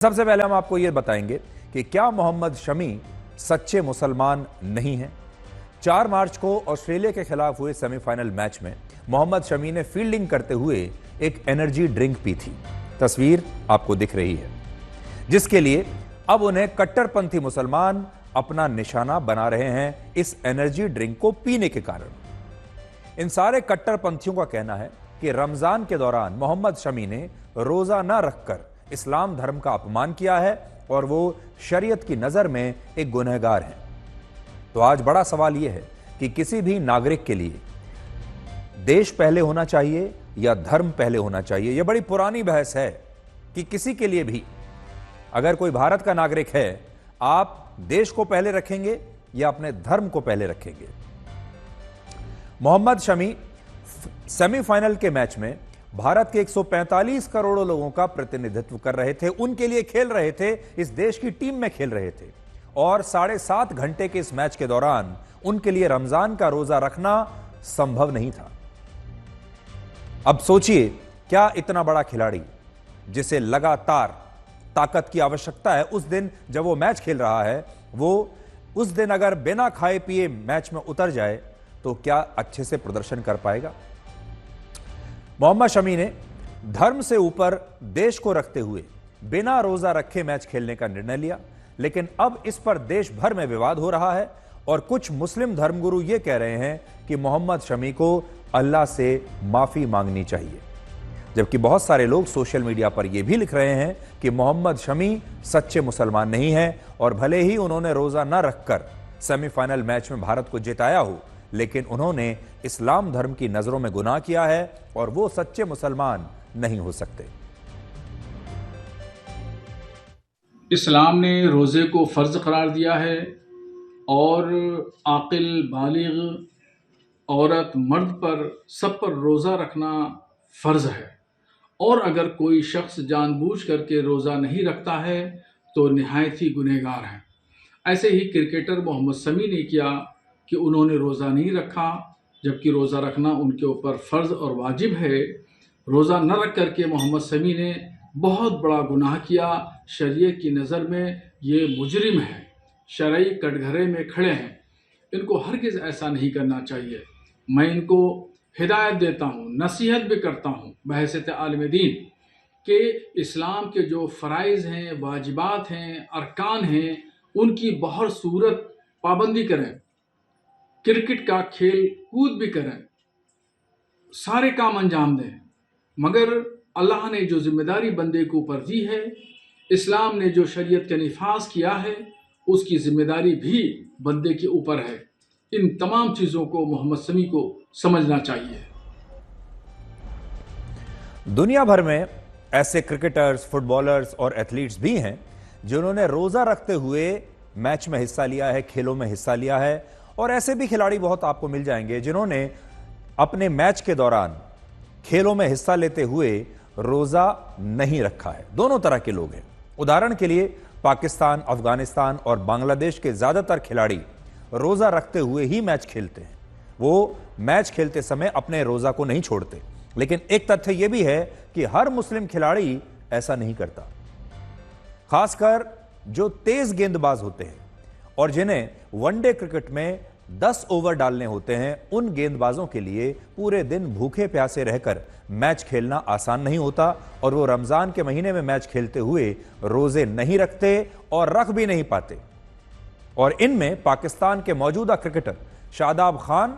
सबसे पहले हम आपको यह बताएंगे कि क्या मोहम्मद शमी सच्चे मुसलमान नहीं हैं। 4 मार्च को ऑस्ट्रेलिया के खिलाफ हुए सेमीफाइनल मैच में मोहम्मद शमी ने फील्डिंग करते हुए एक एनर्जी ड्रिंक पी थी। तस्वीर आपको दिख रही है, जिसके लिए अब उन्हें कट्टरपंथी मुसलमान अपना निशाना बना रहे हैं इस एनर्जी ड्रिंक को पीने के कारण। इन सारे कट्टरपंथियों का कहना है कि रमजान के दौरान मोहम्मद शमी ने रोजा न रखकर इस्लाम धर्म का अपमान किया है और वो शरीयत की नजर में एक गुनहगार हैं। तो आज बड़ा सवाल यह है कि किसी भी नागरिक के लिए देश पहले होना चाहिए या धर्म पहले होना चाहिए। यह बड़ी पुरानी बहस है कि किसी के लिए भी, अगर कोई भारत का नागरिक है, आप देश को पहले रखेंगे या अपने धर्म को पहले रखेंगे। मोहम्मद शमी सेमीफाइनल के मैच में भारत के 145 करोड़ लोगों का प्रतिनिधित्व कर रहे थे, उनके लिए खेल रहे थे, इस देश की टीम में खेल रहे थे और 7.5 घंटे के इस मैच के दौरान उनके लिए रमजान का रोजा रखना संभव नहीं था। अब सोचिए, क्या इतना बड़ा खिलाड़ी जिसे लगातार ताकत की आवश्यकता है, उस दिन जब वो मैच खेल रहा है, वो उस दिन अगर बिना खाए पिए मैच में उतर जाए तो क्या अच्छे से प्रदर्शन कर पाएगा? मोहम्मद शमी ने धर्म से ऊपर देश को रखते हुए बिना रोजा रखे मैच खेलने का निर्णय लिया, लेकिन अब इस पर देश भर में विवाद हो रहा है और कुछ मुस्लिम धर्मगुरु यह कह रहे हैं कि मोहम्मद शमी को अल्लाह से माफी मांगनी चाहिए, जबकि बहुत सारे लोग सोशल मीडिया पर यह भी लिख रहे हैं कि मोहम्मद शमी सच्चे मुसलमान नहीं है और भले ही उन्होंने रोजा न रखकर सेमीफाइनल मैच में भारत को जिताया हो, लेकिन उन्होंने इस्लाम धर्म की नजरों में गुनाह किया है और वो सच्चे मुसलमान नहीं हो सकते। इस्लाम ने रोज़े को फ़र्ज करार दिया है और आकिल बालिग औरत मर्द पर सब पर रोज़ा रखना फ़र्ज है, और अगर कोई शख्स जानबूझ करके रोज़ा नहीं रखता है तो निहायत ही गुनहगार है। ऐसे ही क्रिकेटर मोहम्मद शमी ने किया कि उन्होंने रोज़ा नहीं रखा, जबकि रोज़ा रखना उनके ऊपर फ़र्ज़ और वाजिब है। रोज़ा न रख करके मोहम्मद शमी ने बहुत बड़ा गुनाह किया। शरीयत की नज़र में ये मुजरिम है, शरई कटघरे में खड़े हैं, इनको हरगिज़ ऐसा नहीं करना चाहिए। मैं इनको हिदायत देता हूँ, नसीहत भी करता हूँ बहैसियत आलिम दीन कि इस्लाम के जो फ़राइज़ हैं, वाजिबात हैं, अरकान हैं, उनकी बहुत सूरत पाबंदी करें, क्रिकेट का खेल कूद भी करें, सारे काम अंजाम दें, मगर अल्लाह ने जो जिम्मेदारी बंदे को ऊपर दी है, इस्लाम ने जो शरीयत का निफाज किया है, उसकी जिम्मेदारी भी बंदे के ऊपर है। इन तमाम चीज़ों को मोहम्मद शमी को समझना चाहिए। दुनिया भर में ऐसे क्रिकेटर्स, फुटबॉलर्स और एथलीट्स भी हैं जिन्होंने रोजा रखते हुए मैच में हिस्सा लिया है, खेलों में हिस्सा लिया है, और ऐसे भी खिलाड़ी बहुत आपको मिल जाएंगे जिन्होंने अपने मैच के दौरान खेलों में हिस्सा लेते हुए रोजा नहीं रखा है। दोनों तरह के लोग हैं। उदाहरण के लिए पाकिस्तान, अफगानिस्तान और बांग्लादेश के ज्यादातर खिलाड़ी रोजा रखते हुए ही मैच खेलते हैं। वो मैच खेलते समय अपने रोजा को नहीं छोड़ते, लेकिन एक तथ्य यह भी है कि हर मुस्लिम खिलाड़ी ऐसा नहीं करता। खासकर जो तेज गेंदबाज होते हैं और जिन्हें वनडे क्रिकेट में 10 ओवर डालने होते हैं, उन गेंदबाजों के लिए पूरे दिन भूखे प्यासे रहकर मैच खेलना आसान नहीं होता और वो रमजान के महीने में मैच खेलते हुए रोजे नहीं रखते और रख भी नहीं पाते। और इनमें पाकिस्तान के मौजूदा क्रिकेटर शादाब खान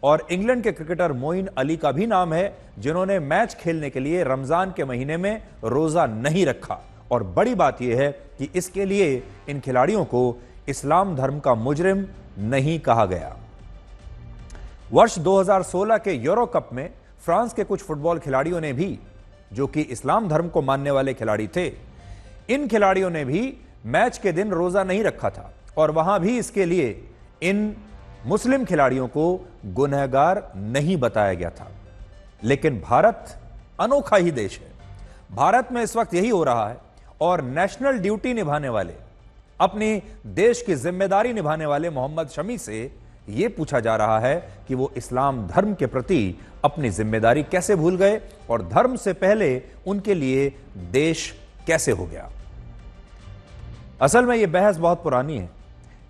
और इंग्लैंड के क्रिकेटर मोइन अली का भी नाम है, जिन्होंने मैच खेलने के लिए रमजान के महीने में रोजा नहीं रखा। और बड़ी बात यह है कि इसके लिए इन खिलाड़ियों को इस्लाम धर्म का मुजरिम नहीं कहा गया। वर्ष 2016 के यूरो कप में फ्रांस के कुछ फुटबॉल खिलाड़ियों ने भी, जो कि इस्लाम धर्म को मानने वाले खिलाड़ी थे, इन खिलाड़ियों ने भी मैच के दिन रोजा नहीं रखा था और वहां भी इसके लिए इन मुस्लिम खिलाड़ियों को गुनहगार नहीं बताया गया था। लेकिन भारत अनोखा ही देश है। भारत में इस वक्त यही हो रहा है और नेशनल ड्यूटी निभाने वाले, अपनी देश की जिम्मेदारी निभाने वाले मोहम्मद शमी से यह पूछा जा रहा है कि वो इस्लाम धर्म के प्रति अपनी जिम्मेदारी कैसे भूल गए और धर्म से पहले उनके लिए देश कैसे हो गया। असल में यह बहस बहुत पुरानी है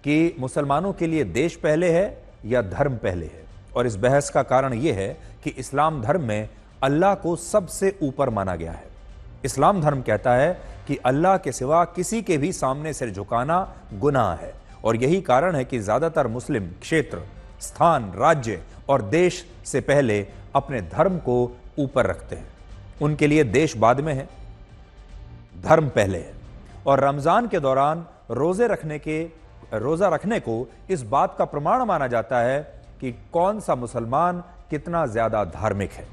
कि मुसलमानों के लिए देश पहले है या धर्म पहले है। और इस बहस का कारण यह है कि इस्लाम धर्म में अल्लाह को सबसे ऊपर माना गया है। इस्लाम धर्म कहता है कि अल्लाह के सिवा किसी के भी सामने सिर झुकाना गुनाह है। और यही कारण है कि ज्यादातर मुस्लिम क्षेत्र, स्थान, राज्य और देश से पहले अपने धर्म को ऊपर रखते हैं। उनके लिए देश बाद में है, धर्म पहले है। और रमजान के दौरान रोजा रखने को इस बात का प्रमाण माना जाता है कि कौन सा मुसलमान कितना ज्यादा धार्मिक है।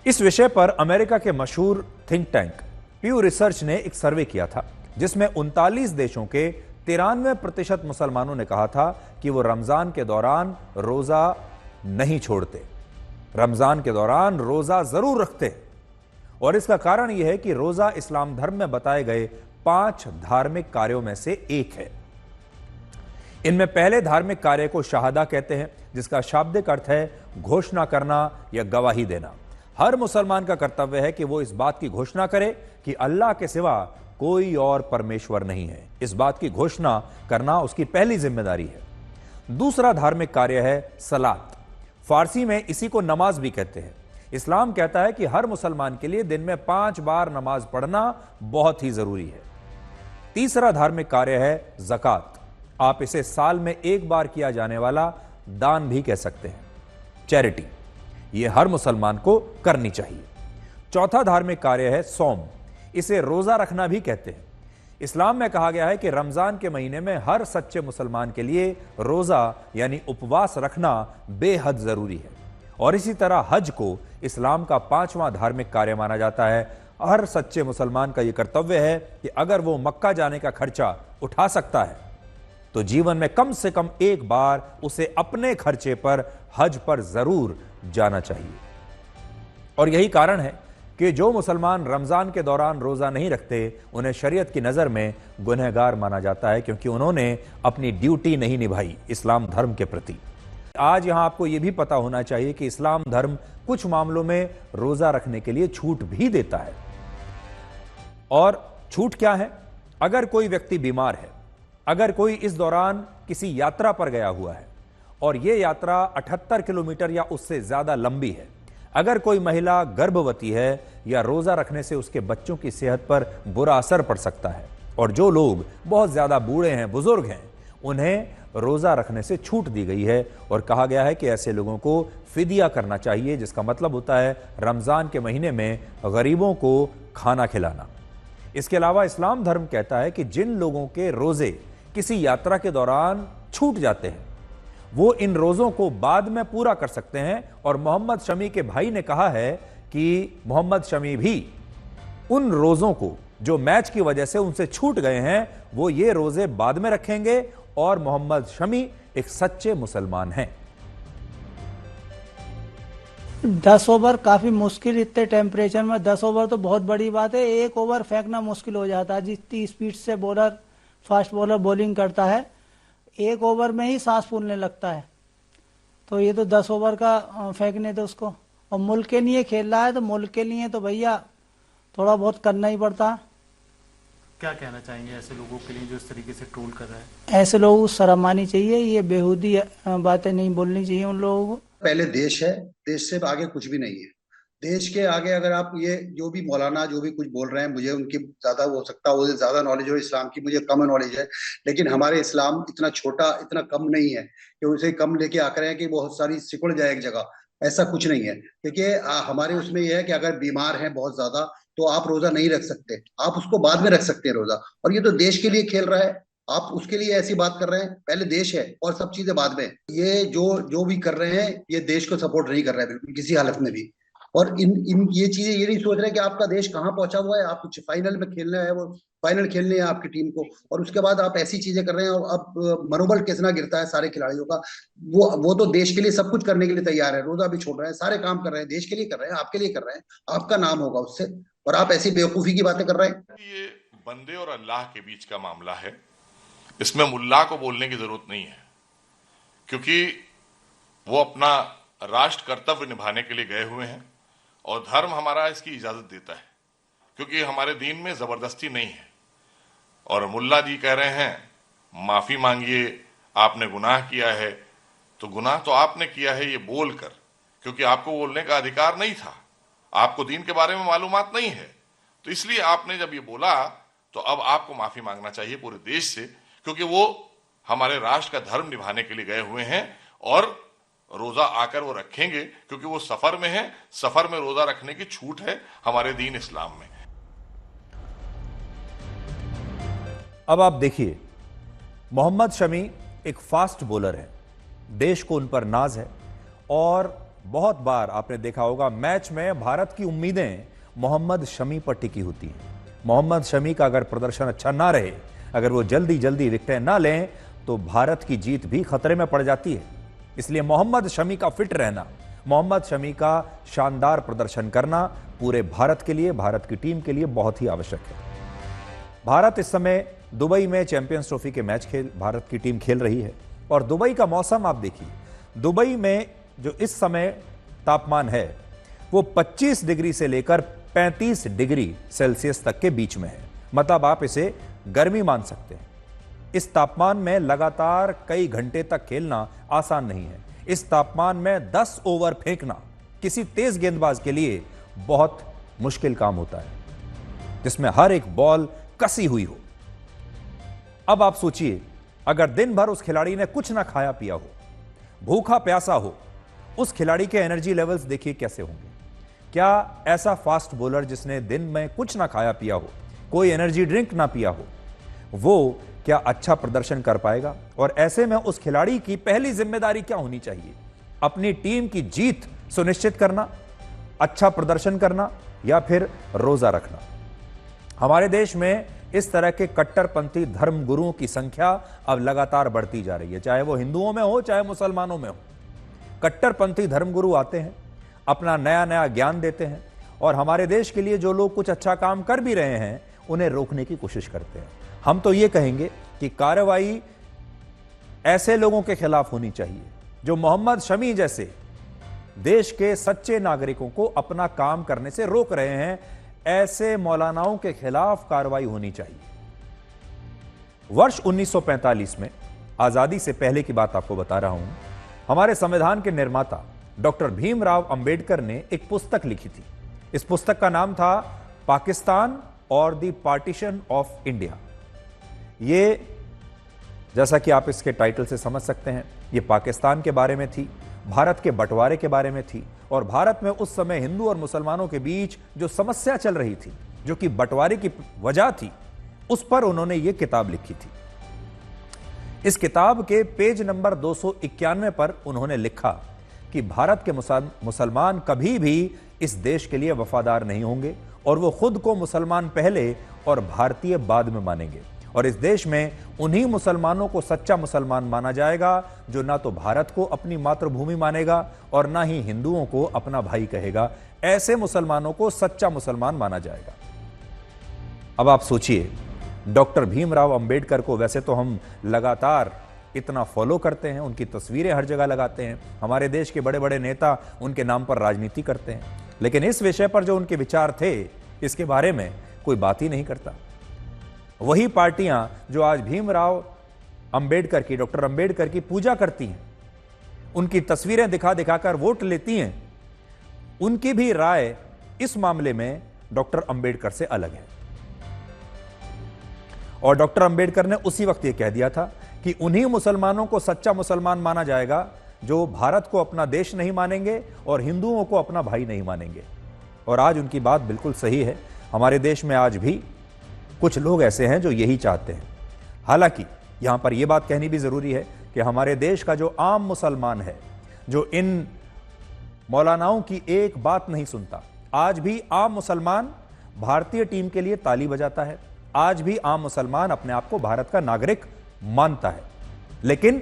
इस विषय पर अमेरिका के मशहूर थिंक टैंक प्यू रिसर्च ने एक सर्वे किया था, जिसमें 39 देशों के 93% मुसलमानों ने कहा था कि वो रमजान के दौरान रोजा नहीं छोड़ते, रमजान के दौरान रोजा जरूर रखते। और इसका कारण यह है कि रोजा इस्लाम धर्म में बताए गए 5 धार्मिक कार्यों में से एक है। इनमें पहले धार्मिक कार्य को शहादा कहते हैं, जिसका शाब्दिक अर्थ है घोषणा करना या गवाही देना। हर मुसलमान का कर्तव्य है कि वो इस बात की घोषणा करे कि अल्लाह के सिवा कोई और परमेश्वर नहीं है। इस बात की घोषणा करना उसकी पहली जिम्मेदारी है। दूसरा धार्मिक कार्य है सलात। फारसी में इसी को नमाज भी कहते हैं। इस्लाम कहता है कि हर मुसलमान के लिए दिन में 5 बार नमाज पढ़ना बहुत ही जरूरी है। तीसरा धार्मिक कार्य है ज़कात। आप इसे साल में 1 बार किया जाने वाला दान भी कह सकते हैं, चैरिटी। यह हर मुसलमान को करनी चाहिए। चौथा धार्मिक कार्य है सौम। इसे रोजा रखना भी कहते हैं। इस्लाम में कहा गया है कि रमजान के महीने में हर सच्चे मुसलमान के लिए रोजा यानी उपवास रखना बेहद जरूरी है। और इसी तरह हज को इस्लाम का 5वां धार्मिक कार्य माना जाता है। हर सच्चे मुसलमान का यह कर्तव्य है कि अगर वो मक्का जाने का खर्चा उठा सकता है तो जीवन में कम से कम 1 बार उसे अपने खर्चे पर हज पर जरूर जाना चाहिए। और यही कारण है कि जो मुसलमान रमजान के दौरान रोजा नहीं रखते, उन्हें शरीयत की नजर में गुनहगार माना जाता है, क्योंकि उन्होंने अपनी ड्यूटी नहीं निभाई इस्लाम धर्म के प्रति। आज यहां आपको यह भी पता होना चाहिए कि इस्लाम धर्म कुछ मामलों में रोजा रखने के लिए छूट भी देता है। और छूट क्या है? अगर कोई व्यक्ति बीमार है, अगर कोई इस दौरान किसी यात्रा पर गया हुआ है और यह यात्रा 78 किलोमीटर या उससे ज्यादा लंबी है, अगर कोई महिला गर्भवती है या रोजा रखने से उसके बच्चों की सेहत पर बुरा असर पड़ सकता है, और जो लोग बहुत ज्यादा बूढ़े हैं, बुजुर्ग हैं, उन्हें रोजा रखने से छूट दी गई है। और कहा गया है कि ऐसे लोगों को फिदिया करना चाहिए, जिसका मतलब होता है रमजान के महीने में गरीबों को खाना खिलाना। इसके अलावा इस्लाम धर्म कहता है कि जिन लोगों के रोजे किसी यात्रा के दौरान छूट जाते हैं, वो इन रोजों को बाद में पूरा कर सकते हैं। और मोहम्मद शमी के भाई ने कहा है कि मोहम्मद शमी भी उन रोजों को जो मैच की वजह से उनसे छूट गए हैं, वो ये रोजे बाद में रखेंगे। और मोहम्मद शमी एक सच्चे मुसलमान हैं। 10 ओवर काफी मुश्किल, इतने टेम्परेचर में 10 ओवर तो बहुत बड़ी बात है। 1 ओवर फेंकना मुश्किल हो जाता है। जितनी स्पीड से बॉलर, फास्ट बॉलर बॉलिंग करता है, 1 ओवर में ही सांस फूलने लगता है। तो ये तो 10 ओवर का फेंकने दो उसको। और मुल्क के लिए खेल रहा है, तो मुल्क के लिए तो भैया थोड़ा बहुत करना ही पड़ता है। क्या कहना चाहेंगे ऐसे लोगों के लिए जो इस तरीके से ट्रोल कर रहे हैं? ऐसे लोगों को शर्म आनी चाहिए। ये बेहूदी बातें नहीं बोलनी चाहिए उन लोगों को। पहले देश है, देश से आगे कुछ भी नहीं है। देश के आगे अगर आप ये जो भी मौलाना जो भी कुछ बोल रहे हैं, मुझे उनकी ज्यादा हो सकता है, मुझे ज्यादा नॉलेज हो इस्लाम की, मुझे कम नॉलेज है। लेकिन हमारे इस्लाम इतना छोटा, इतना कम नहीं है कि उसे कम लेके आकर हैं कि बहुत सारी सिकुड़ जाए एक जगह। ऐसा कुछ नहीं है। देखिए हमारे उसमें यह है कि अगर बीमार हैं बहुत ज्यादा, तो आप रोजा नहीं रख सकते, आप उसको बाद में रख सकते हैं रोजा। और ये तो देश के लिए खेल रहा है, आप उसके लिए ऐसी बात कर रहे हैं। पहले देश है और सब चीजें बाद में। ये जो भी कर रहे हैं, ये देश को सपोर्ट नहीं कर रहे हैं बिल्कुल किसी हालत में भी। और इन ये चीजें ये नहीं सोच रहे कि आपका देश कहाँ पहुंचा हुआ है, आप कुछ फाइनल में खेलना है, वो फाइनल खेलने है आपकी टीम को, और उसके बाद आप ऐसी चीजें कर रहे हैं। और अब मनोबल कितना गिरता है सारे खिलाड़ियों का। वो तो देश के लिए सब कुछ करने के लिए तैयार है, रोजा भी छोड़ रहे हैं, सारे काम कर रहे हैं, देश के लिए कर रहे हैं, आपके लिए कर रहे हैं, आपका नाम होगा उससे। और आप ऐसी बेवकूफी की बातें कर रहे हैं। ये बंदे और अल्लाह के बीच का मामला है, इसमें मुल्ला को बोलने की जरूरत नहीं है, क्योंकि वो अपना राष्ट्र कर्तव्य निभाने के लिए गए हुए हैं और धर्म हमारा इसकी इजाजत देता है, क्योंकि हमारे दीन में जबरदस्ती नहीं है। और मुल्ला जी कह रहे हैं माफी मांगिए, आपने गुनाह किया है। तो गुनाह तो आपने किया है ये बोलकर, क्योंकि आपको बोलने का अधिकार नहीं था, आपको दीन के बारे में मालूमात नहीं है। तो इसलिए आपने जब ये बोला तो अब आपको माफी मांगना चाहिए पूरे देश से, क्योंकि वो हमारे राष्ट्र का धर्म निभाने के लिए गए हुए हैं और रोजा आकर वो रखेंगे, क्योंकि वो सफर में है। सफर में रोजा रखने की छूट है हमारे दीन इस्लाम में। अब आप देखिए, मोहम्मद शमी एक फास्ट बॉलर है, देश को उन पर नाज है और बहुत बार आपने देखा होगा मैच में भारत की उम्मीदें मोहम्मद शमी पर टिकी होती हैं। मोहम्मद शमी का अगर प्रदर्शन अच्छा ना रहे, अगर वो जल्दी जल्दी विकेटें ना लें, तो भारत की जीत भी खतरे में पड़ जाती है। इसलिए मोहम्मद शमी का फिट रहना, मोहम्मद शमी का शानदार प्रदर्शन करना पूरे भारत के लिए, भारत की टीम के लिए बहुत ही आवश्यक है। भारत इस समय दुबई में चैंपियंस ट्रॉफी के मैच भारत की टीम खेल रही है और दुबई का मौसम आप देखिए, दुबई में जो इस समय तापमान है वो 25 डिग्री से लेकर 35 डिग्री सेल्सियस तक के बीच में है। मतलब आप इसे गर्मी मान सकते हैं। इस तापमान में लगातार कई घंटे तक खेलना आसान नहीं है। इस तापमान में 10 ओवर फेंकना किसी तेज गेंदबाज के लिए बहुत मुश्किल काम होता है, जिसमें हर एक बॉल कसी हुई हो। अब आप सोचिए, अगर दिन भर उस खिलाड़ी ने कुछ ना खाया पिया हो, भूखा प्यासा हो, उस खिलाड़ी के एनर्जी लेवल्स देखिए कैसे होंगे। क्या ऐसा फास्ट बॉलर जिसने दिन में कुछ ना खाया पिया हो, कोई एनर्जी ड्रिंक ना पिया हो, वो क्या अच्छा प्रदर्शन कर पाएगा? और ऐसे में उस खिलाड़ी की पहली जिम्मेदारी क्या होनी चाहिए? अपनी टीम की जीत सुनिश्चित करना, अच्छा प्रदर्शन करना या फिर रोजा रखना। हमारे देश में इस तरह के कट्टरपंथी धर्म गुरुओं की संख्या अब लगातार बढ़ती जा रही है, चाहे वो हिंदुओं में हो चाहे मुसलमानों में हो। कट्टरपंथी धर्मगुरु आते हैं, अपना नया नया ज्ञान देते हैं और हमारे देश के लिए जो लोग कुछ अच्छा काम कर भी रहे हैं उन्हें रोकने की कोशिश करते हैं। हम तो ये कहेंगे कि कार्रवाई ऐसे लोगों के खिलाफ होनी चाहिए जो मोहम्मद शमी जैसे देश के सच्चे नागरिकों को अपना काम करने से रोक रहे हैं। ऐसे मौलानाओं के खिलाफ कार्रवाई होनी चाहिए। वर्ष 1945 में, आजादी से पहले की बात आपको बता रहा हूं, हमारे संविधान के निर्माता डॉक्टर भीमराव अंबेडकर ने एक पुस्तक लिखी थी। इस पुस्तक का नाम था पाकिस्तान और द पार्टीशन ऑफ इंडिया। ये, जैसा कि आप इसके टाइटल से समझ सकते हैं, ये पाकिस्तान के बारे में थी, भारत के बंटवारे के बारे में थी और भारत में उस समय हिंदू और मुसलमानों के बीच जो समस्या चल रही थी, जो कि बंटवारे की वजह थी, उस पर उन्होंने ये किताब लिखी थी। इस किताब के पेज नंबर 291 पर उन्होंने लिखा कि भारत के मुसलमान कभी भी इस देश के लिए वफादार नहीं होंगे और वो खुद को मुसलमान पहले और भारतीय बाद में मानेंगे और इस देश में उन्हीं मुसलमानों को सच्चा मुसलमान माना जाएगा जो ना तो भारत को अपनी मातृभूमि मानेगा और ना ही हिंदुओं को अपना भाई कहेगा। ऐसे मुसलमानों को सच्चा मुसलमान माना जाएगा। अब आप सोचिए, डॉक्टर भीमराव अंबेडकर को वैसे तो हम लगातार इतना फॉलो करते हैं, उनकी तस्वीरें हर जगह लगाते हैं, हमारे देश के बड़े बड़े नेता उनके नाम पर राजनीति करते हैं, लेकिन इस विषय पर जो उनके विचार थे इसके बारे में कोई बात ही नहीं करता। वही पार्टियां जो आज भीमराव अंबेडकर की, डॉक्टर अंबेडकर की पूजा करती हैं, उनकी तस्वीरें दिखा दिखाकर वोट लेती हैं, उनकी भी राय इस मामले में डॉक्टर अंबेडकर से अलग है। और डॉक्टर अंबेडकर ने उसी वक्त यह कह दिया था कि उन्हीं मुसलमानों को सच्चा मुसलमान माना जाएगा जो भारत को अपना देश नहीं मानेंगे और हिंदुओं को अपना भाई नहीं मानेंगे। और आज उनकी बात बिल्कुल सही है। हमारे देश में आज भी कुछ लोग ऐसे हैं जो यही चाहते हैं। हालांकि यहां पर यह बात कहनी भी जरूरी है कि हमारे देश का जो आम मुसलमान है, जो इन मौलानाओं की एक बात नहीं सुनता, आज भी आम मुसलमान भारतीय टीम के लिए ताली बजाता है, आज भी आम मुसलमान अपने आप को भारत का नागरिक मानता है, लेकिन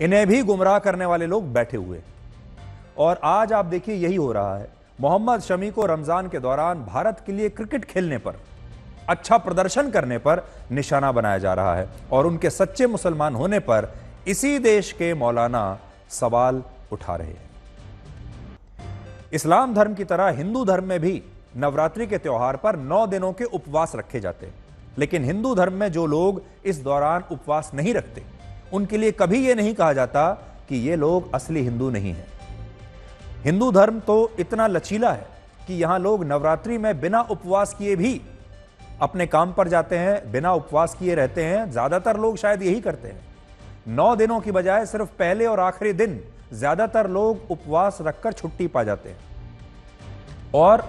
इन्हें भी गुमराह करने वाले लोग बैठे हुए। और आज आप देखिए यही हो रहा है। मोहम्मद शमी को रमजान के दौरान भारत के लिए क्रिकेट खेलने पर, अच्छा प्रदर्शन करने पर निशाना बनाया जा रहा है और उनके सच्चे मुसलमान होने पर इसी देश के मौलाना सवाल उठा रहे हैं। इस्लाम धर्म की तरह हिंदू धर्म में भी नवरात्रि के त्योहार पर 9 दिनों के उपवास रखे जाते हैं। लेकिन हिंदू धर्म में जो लोग इस दौरान उपवास नहीं रखते, उनके लिए कभी यह नहीं कहा जाता कि ये लोग असली हिंदू नहीं हैं। हिंदू धर्म तो इतना लचीला है कि यहां लोग नवरात्रि में बिना उपवास किए भी अपने काम पर जाते हैं, बिना उपवास किए रहते हैं। ज्यादातर लोग शायद यही करते हैं। 9 दिनों की बजाय सिर्फ पहले और आखिरी दिन ज्यादातर लोग उपवास रखकर छुट्टी पा जाते हैं। और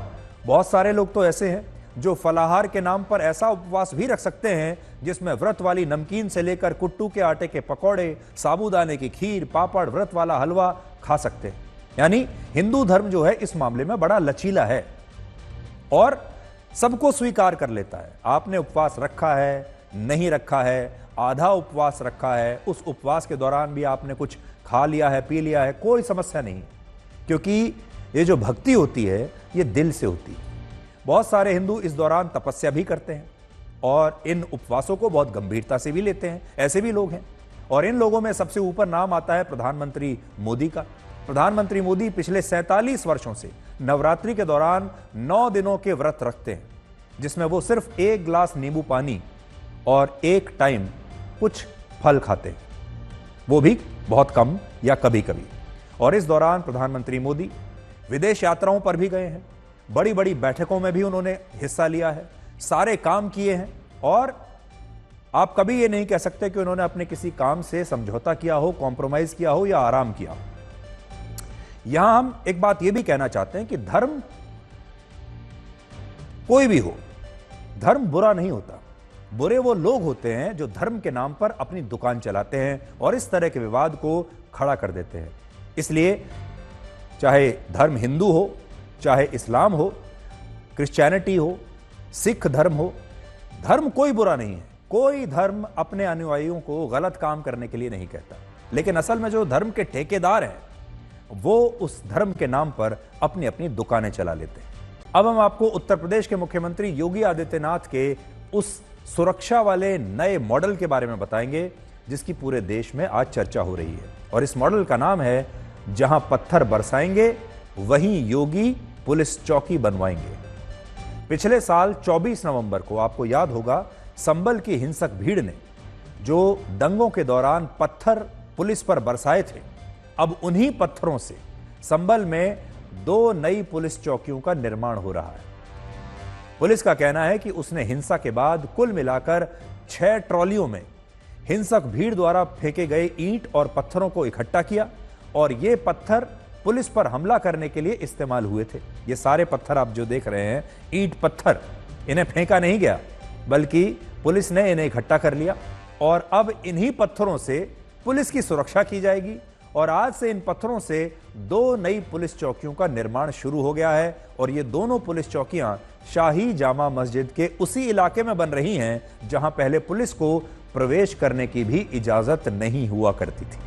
बहुत सारे लोग तो ऐसे हैं जो फलाहार के नाम पर ऐसा उपवास भी रख सकते हैं जिसमें व्रत वाली नमकीन से लेकर कुट्टू के आटे के पकौड़े, साबूदाने की खीर, पापड़, व्रत वाला हलवा खा सकते हैं। यानी हिंदू धर्म जो है इस मामले में बड़ा लचीला है और सबको स्वीकार कर लेता है। आपने उपवास रखा है, नहीं रखा है, आधा उपवास रखा है, उस उपवास के दौरान भी आपने कुछ खा लिया है, पी लिया है, कोई समस्या नहीं, क्योंकि ये जो भक्ति होती है ये दिल से होती है। बहुत सारे हिंदू इस दौरान तपस्या भी करते हैं और इन उपवासों को बहुत गंभीरता से भी लेते हैं। ऐसे भी लोग हैं और इन लोगों में सबसे ऊपर नाम आता है प्रधानमंत्री मोदी का। प्रधानमंत्री मोदी पिछले 47 वर्षों से नवरात्रि के दौरान 9 दिनों के व्रत रखते हैं, जिसमें वो सिर्फ 1 गिलास नींबू पानी और 1 टाइम कुछ फल खाते हैं, वो भी बहुत कम या कभी कभी। और इस दौरान प्रधानमंत्री मोदी विदेश यात्राओं पर भी गए हैं, बड़ी बड़ी बैठकों में भी उन्होंने हिस्सा लिया है, सारे काम किए हैं और आप कभी ये नहीं कह सकते कि उन्होंने अपने किसी काम से समझौता किया हो, कॉम्प्रोमाइज किया हो या आराम किया हो। यहां हम एक बात यह भी कहना चाहते हैं कि धर्म कोई भी हो, धर्म बुरा नहीं होता। बुरे वो लोग होते हैं जो धर्म के नाम पर अपनी दुकान चलाते हैं और इस तरह के विवाद को खड़ा कर देते हैं। इसलिए चाहे धर्म हिंदू हो, चाहे इस्लाम हो, क्रिश्चियनिटी हो, सिख धर्म हो, धर्म कोई बुरा नहीं है। कोई धर्म अपने अनुयायियों को गलत काम करने के लिए नहीं कहता, लेकिन असल में जो धर्म के ठेकेदार हैं वो उस धर्म के नाम पर अपनी अपनी दुकानें चला लेते हैं। अब हम आपको उत्तर प्रदेश के मुख्यमंत्री योगी आदित्यनाथ के उस सुरक्षा वाले नए मॉडल के बारे में बताएंगे जिसकी पूरे देश में आज चर्चा हो रही है। और इस मॉडल का नाम है जहां पत्थर बरसाएंगे वहीं योगी पुलिस चौकी बनवाएंगे। पिछले साल 24 नवंबर को आपको याद होगा, संभल की हिंसक भीड़ ने जो दंगों के दौरान पत्थर पुलिस पर बरसाए थे, अब उन्हीं पत्थरों से संभल में 2 नई पुलिस चौकियों का निर्माण हो रहा है। पुलिस का कहना है कि उसने हिंसा के बाद कुल मिलाकर 6 ट्रॉलियों में हिंसक भीड़ द्वारा फेंके गए ईंट और पत्थरों को इकट्ठा किया और ये पत्थर पुलिस पर हमला करने के लिए इस्तेमाल हुए थे। ये सारे पत्थर आप जो देख रहे हैं, ईंट पत्थर, इन्हें फेंका नहीं गया बल्कि पुलिस ने इन्हें इकट्ठा कर लिया और अब इन्हीं पत्थरों से पुलिस की सुरक्षा की जाएगी। और आज से इन पत्थरों से 2 नई पुलिस चौकियों का निर्माण शुरू हो गया है और ये दोनों पुलिस चौकियां शाही जामा मस्जिद के उसी इलाके में बन रही हैं जहां पहले पुलिस को प्रवेश करने की भी इजाजत नहीं हुआ करती थी।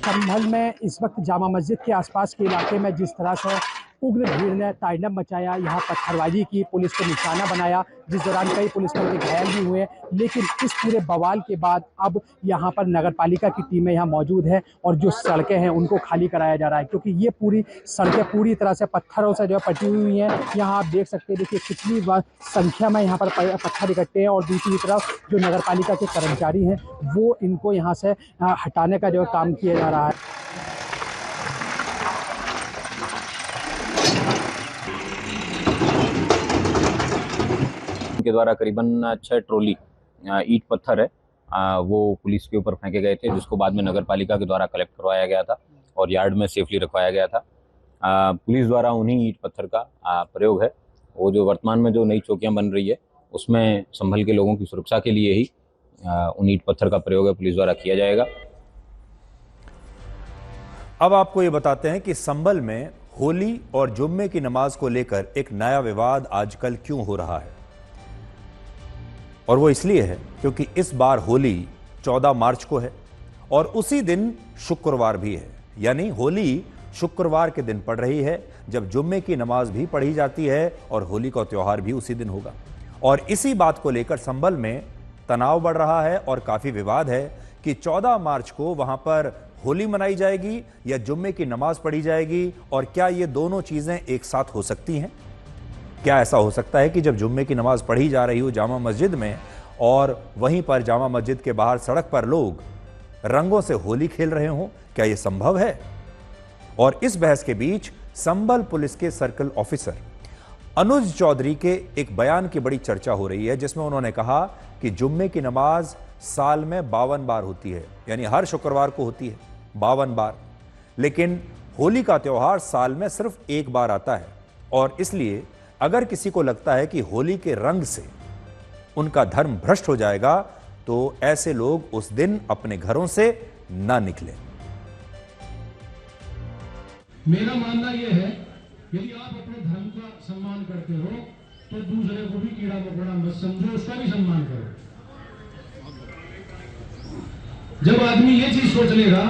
संभल में इस वक्त जामा मस्जिद के आसपास के इलाके में जिस तरह से उग्र भीड़ ने तांडव मचाया, यहाँ पत्थरबाजी की, पुलिस को निशाना बनाया, जिस दौरान कई पुलिसकर्मी घायल भी हुए। लेकिन इस पूरे बवाल के बाद अब यहाँ पर नगर पालिका की टीमें यहाँ मौजूद है और जो सड़कें हैं उनको खाली कराया जा रहा है, क्योंकि ये पूरी सड़कें पूरी तरह से पत्थरों से जो है पटी हुई हैं। यहाँ आप देख सकते हैं, देखिए कितनी संख्या में यहाँ पर पत्थर इकट्ठे हैं और दूसरी तरफ जो नगर पालिका के कर्मचारी हैं वो इनको यहाँ से हटाने का जो है काम किया जा रहा है। के द्वारा करीबन 6 ट्रॉली ईंट पत्थर है वो पुलिस के ऊपर फेंके गए थे, जिसको बाद में नगर पालिका के द्वारा कलेक्ट करवाया गया था और यार्ड में सेफली रखवाया गया था। पुलिस द्वारा उन्हीं ईंट पत्थर का प्रयोग है। वो जो वर्तमान में जो नई चौकियां बन रही है उसमें संभल के लोगों की सुरक्षा के लिए ही उन ईंट पत्थर का प्रयोग है पुलिस द्वारा किया जाएगा। अब आपको ये बताते हैं कि संभल में होली और जुम्मे की नमाज को लेकर एक नया विवाद आजकल क्यों हो रहा है? और वो इसलिए है क्योंकि इस बार होली 14 मार्च को है और उसी दिन शुक्रवार भी है, यानी होली शुक्रवार के दिन पड़ रही है जब जुम्मे की नमाज भी पढ़ी जाती है और होली का त्योहार भी उसी दिन होगा। और इसी बात को लेकर संभल में तनाव बढ़ रहा है और काफी विवाद है कि 14 मार्च को वहां पर होली मनाई जाएगी या जुम्मे की नमाज पढ़ी जाएगी, और क्या ये दोनों चीजें एक साथ हो सकती हैं? क्या ऐसा हो सकता है कि जब जुम्मे की नमाज पढ़ी जा रही हो जामा मस्जिद में और वहीं पर जामा मस्जिद के बाहर सड़क पर लोग रंगों से होली खेल रहे हों? क्या यह संभव है? और इस बहस के बीच संभल पुलिस के सर्कल ऑफिसर अनुज चौधरी के एक बयान की बड़ी चर्चा हो रही है, जिसमें उन्होंने कहा कि जुम्मे की नमाज साल में 52 बार होती है, यानी हर शुक्रवार को होती है 52 बार, लेकिन होली का त्योहार साल में सिर्फ एक बार आता है। और इसलिए अगर किसी को लगता है कि होली के रंग से उनका धर्म भ्रष्ट हो जाएगा तो ऐसे लोग उस दिन अपने घरों से ना निकलें। मेरा मानना यह है, यदि आप अपने धर्म का सम्मान करते हो तो दूसरे को भी कीड़ा मकोड़ा मत समझो, उसका भी सम्मान करो। जब आदमी ये चीज सोच लेगा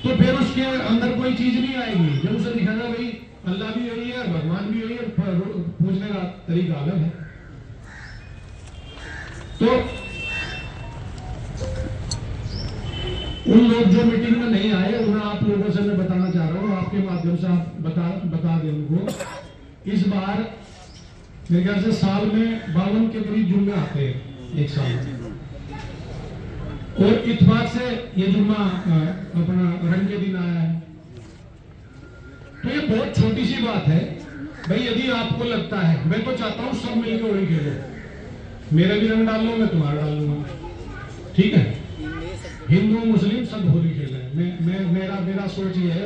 तो फिर उसके अंदर कोई चीज नहीं आएगी। जब उसे दिखाना भाई अल्लाह भी यही है, भगवान भी यही है, पूछने का तरीका अलग है। तो उन लोग जो मीटिंग में नहीं आए उन्हें आप लोगों से मैं बताना चाह रहा हूँ, आपके माध्यम से आप बता दें उनको, इस बार मेरे ख्याल से साल में 52 के करीब जुम्मे आते हैं एक साल में, और इत्तेफाक से ये जुम्मा अपना रंग के दिन आया है। तो ये बहुत छोटी सी बात है भाई। यदि आपको लगता है, मैं तो चाहता हूँ सब मिलकर होली खेलो, मेरा भी रंग डाल लो, मैं तुम्हारा डाल लूंगा, ठीक है, हिंदू मुस्लिम सब होली खेल रहे हैं। मेरा सोच ये है,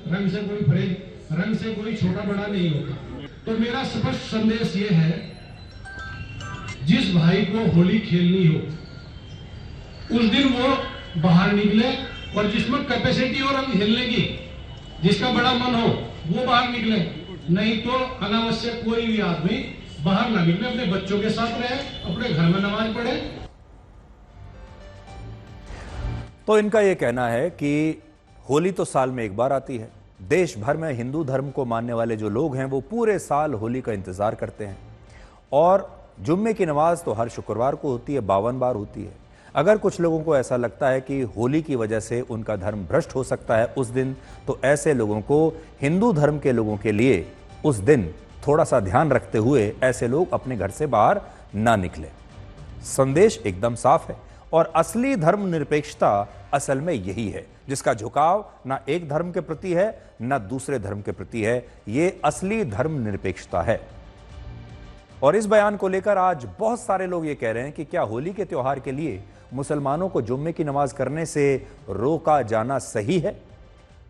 रंग से कोई परहेज, रंग से कोई छोटा बड़ा नहीं होता। तो मेरा स्पष्ट संदेश ये है, जिस भाई को होली खेलनी हो उस दिन वो बाहर निकले, और जिसमें कैपेसिटी हो रंग खेलने की, जिसका बड़ा मन हो वो बाहर निकले, नहीं तो अनावश्यक कोई भी आदमी बाहर ना निकले, अपने बच्चों के साथ रहे, अपने घर में नमाज पढ़े। तो इनका यह कहना है कि होली तो साल में एक बार आती है। देश भर में हिंदू धर्म को मानने वाले जो लोग हैं वो पूरे साल होली का इंतजार करते हैं, और जुम्मे की नमाज तो हर शुक्रवार को होती है, 52 बार होती है। अगर कुछ लोगों को ऐसा लगता है कि होली की वजह से उनका धर्म भ्रष्ट हो सकता है उस दिन, तो ऐसे लोगों को हिंदू धर्म के लोगों के लिए उस दिन थोड़ा सा ध्यान रखते हुए ऐसे लोग अपने घर से बाहर ना निकले। संदेश एकदम साफ है, और असली धर्मनिरपेक्षता असल में यही है, जिसका झुकाव ना एक धर्म के प्रति है ना दूसरे धर्म के प्रति है। ये असली धर्मनिरपेक्षता है। और इस बयान को लेकर आज बहुत सारे लोग ये कह रहे हैं कि क्या होली के त्योहार के लिए मुसलमानों को जुम्मे की नमाज करने से रोका जाना सही है?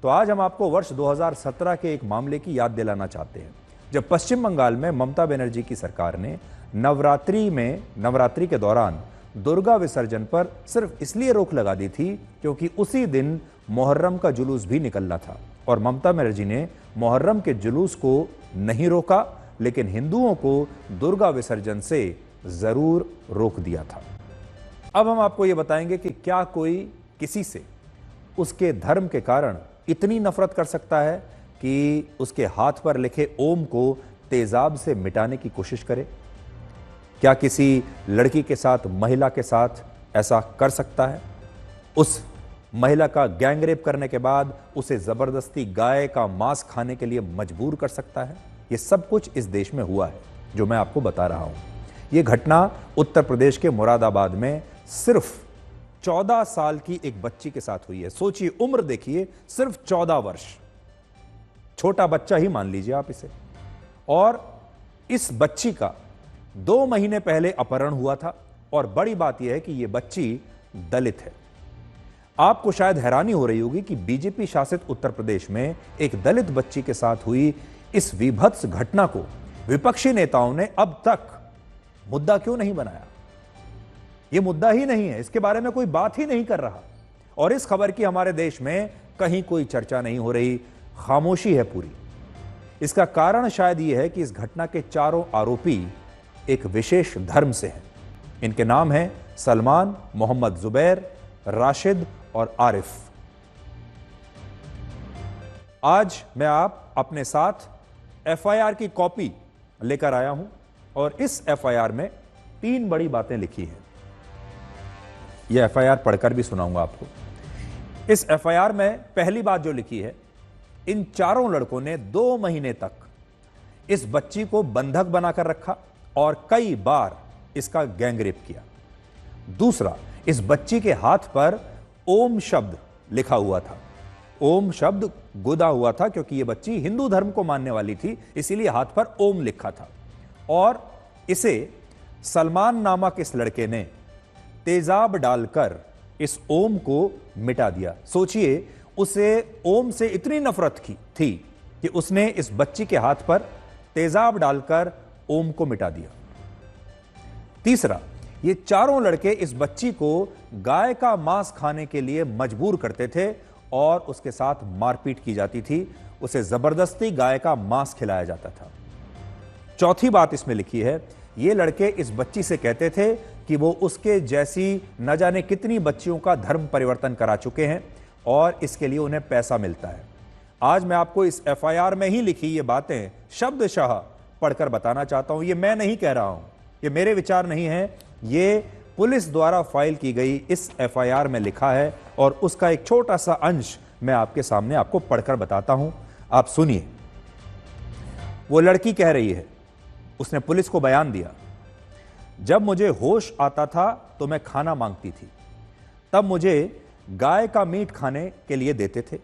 तो आज हम आपको वर्ष 2017 के एक मामले की याद दिलाना चाहते हैं, जब पश्चिम बंगाल में ममता बनर्जी की सरकार ने नवरात्रि के दौरान दुर्गा विसर्जन पर सिर्फ इसलिए रोक लगा दी थी क्योंकि उसी दिन मुहर्रम का जुलूस भी निकलना था, और ममता बनर्जी ने मुहर्रम के जुलूस को नहीं रोका, लेकिन हिंदुओं को दुर्गा विसर्जन से जरूर रोक दिया था। अब हम आपको यह बताएंगे कि क्या कोई किसी से उसके धर्म के कारण इतनी नफरत कर सकता है कि उसके हाथ पर लिखे ओम को तेजाब से मिटाने की कोशिश करे? क्या किसी लड़की के साथ, महिला के साथ ऐसा कर सकता है? उस महिला का गैंग रेप करने के बाद उसे जबरदस्ती गाय का मांस खाने के लिए मजबूर कर सकता है? ये सब कुछ इस देश में हुआ है जो मैं आपको बता रहा हूं। यह घटना उत्तर प्रदेश के मुरादाबाद में सिर्फ 14 साल की एक बच्ची के साथ हुई है। सोचिए, उम्र देखिए, सिर्फ 14 वर्ष, छोटा बच्चा ही मान लीजिए आप इसे। और इस बच्ची का 2 महीने पहले अपहरण हुआ था, और बड़ी बात यह है कि यह बच्ची दलित है। आपको शायद हैरानी हो रही होगी कि बीजेपी शासित उत्तर प्रदेश में एक दलित बच्ची के साथ हुई इस विभत्स घटना को विपक्षी नेताओं ने अब तक मुद्दा क्यों नहीं बनाया। यह मुद्दा ही नहीं है, इसके बारे में कोई बात ही नहीं कर रहा, और इस खबर की हमारे देश में कहीं कोई चर्चा नहीं हो रही, खामोशी है पूरी। इसका कारण शायद यह है कि इस घटना के चारों आरोपी एक विशेष धर्म से हैं। इनके नाम हैं सलमान, मोहम्मद जुबैर, राशिद और आरिफ। आज मैं आप अपने साथ एफआईआर की कॉपी लेकर आया हूं और इस एफआईआर में 3 बड़ी बातें लिखी हैं। यह एफआईआर पढ़कर भी सुनाऊंगा आपको। इस एफआईआर में पहली बात जो लिखी है, इन चारों लड़कों ने 2 महीने तक इस बच्ची को बंधक बनाकर रखा और कई बार इसका गैंगरेप किया। दूसरा, इस बच्ची के हाथ पर ओम शब्द लिखा हुआ था। ओम शब्द गुदा हुआ था क्योंकि यह बच्ची हिंदू धर्म को मानने वाली थी, इसीलिए हाथ पर ओम लिखा था। और इसे सलमान नामक इस लड़के ने तेजाब डालकर इस ओम को मिटा दिया। सोचिए, उसे ओम से इतनी नफरत थी कि उसने इस बच्ची के हाथ पर तेजाब डालकर ओम को मिटा दिया। तीसरा, ये चारों लड़के इस बच्ची को गाय का मांस खाने के लिए मजबूर करते थे और उसके साथ मारपीट की जाती थी। उसे जबरदस्ती गाय का मांस खिलाया जाता था। चौथी बात इसमें लिखी है, ये लड़के इस बच्ची से कहते थे कि वो उसके जैसी न जाने कितनी बच्चियों का धर्म परिवर्तन करा चुके हैं और इसके लिए उन्हें पैसा मिलता है। आज मैं आपको इस एफआईआर में ही लिखी ये बातें शब्दशः पढ़कर बताना चाहता हूं। ये मैं नहीं कह रहा हूं, ये मेरे विचार नहीं है, ये पुलिस द्वारा फाइल की गई इस एफआईआर में लिखा है और उसका एक छोटा सा अंश मैं आपके सामने आपको पढ़कर बताता हूं। आप सुनिए। वो लड़की कह रही है, उसने पुलिस को बयान दिया, जब मुझे होश आता था तो मैं खाना मांगती थी, तब मुझे गाय का मीट खाने के लिए देते थे।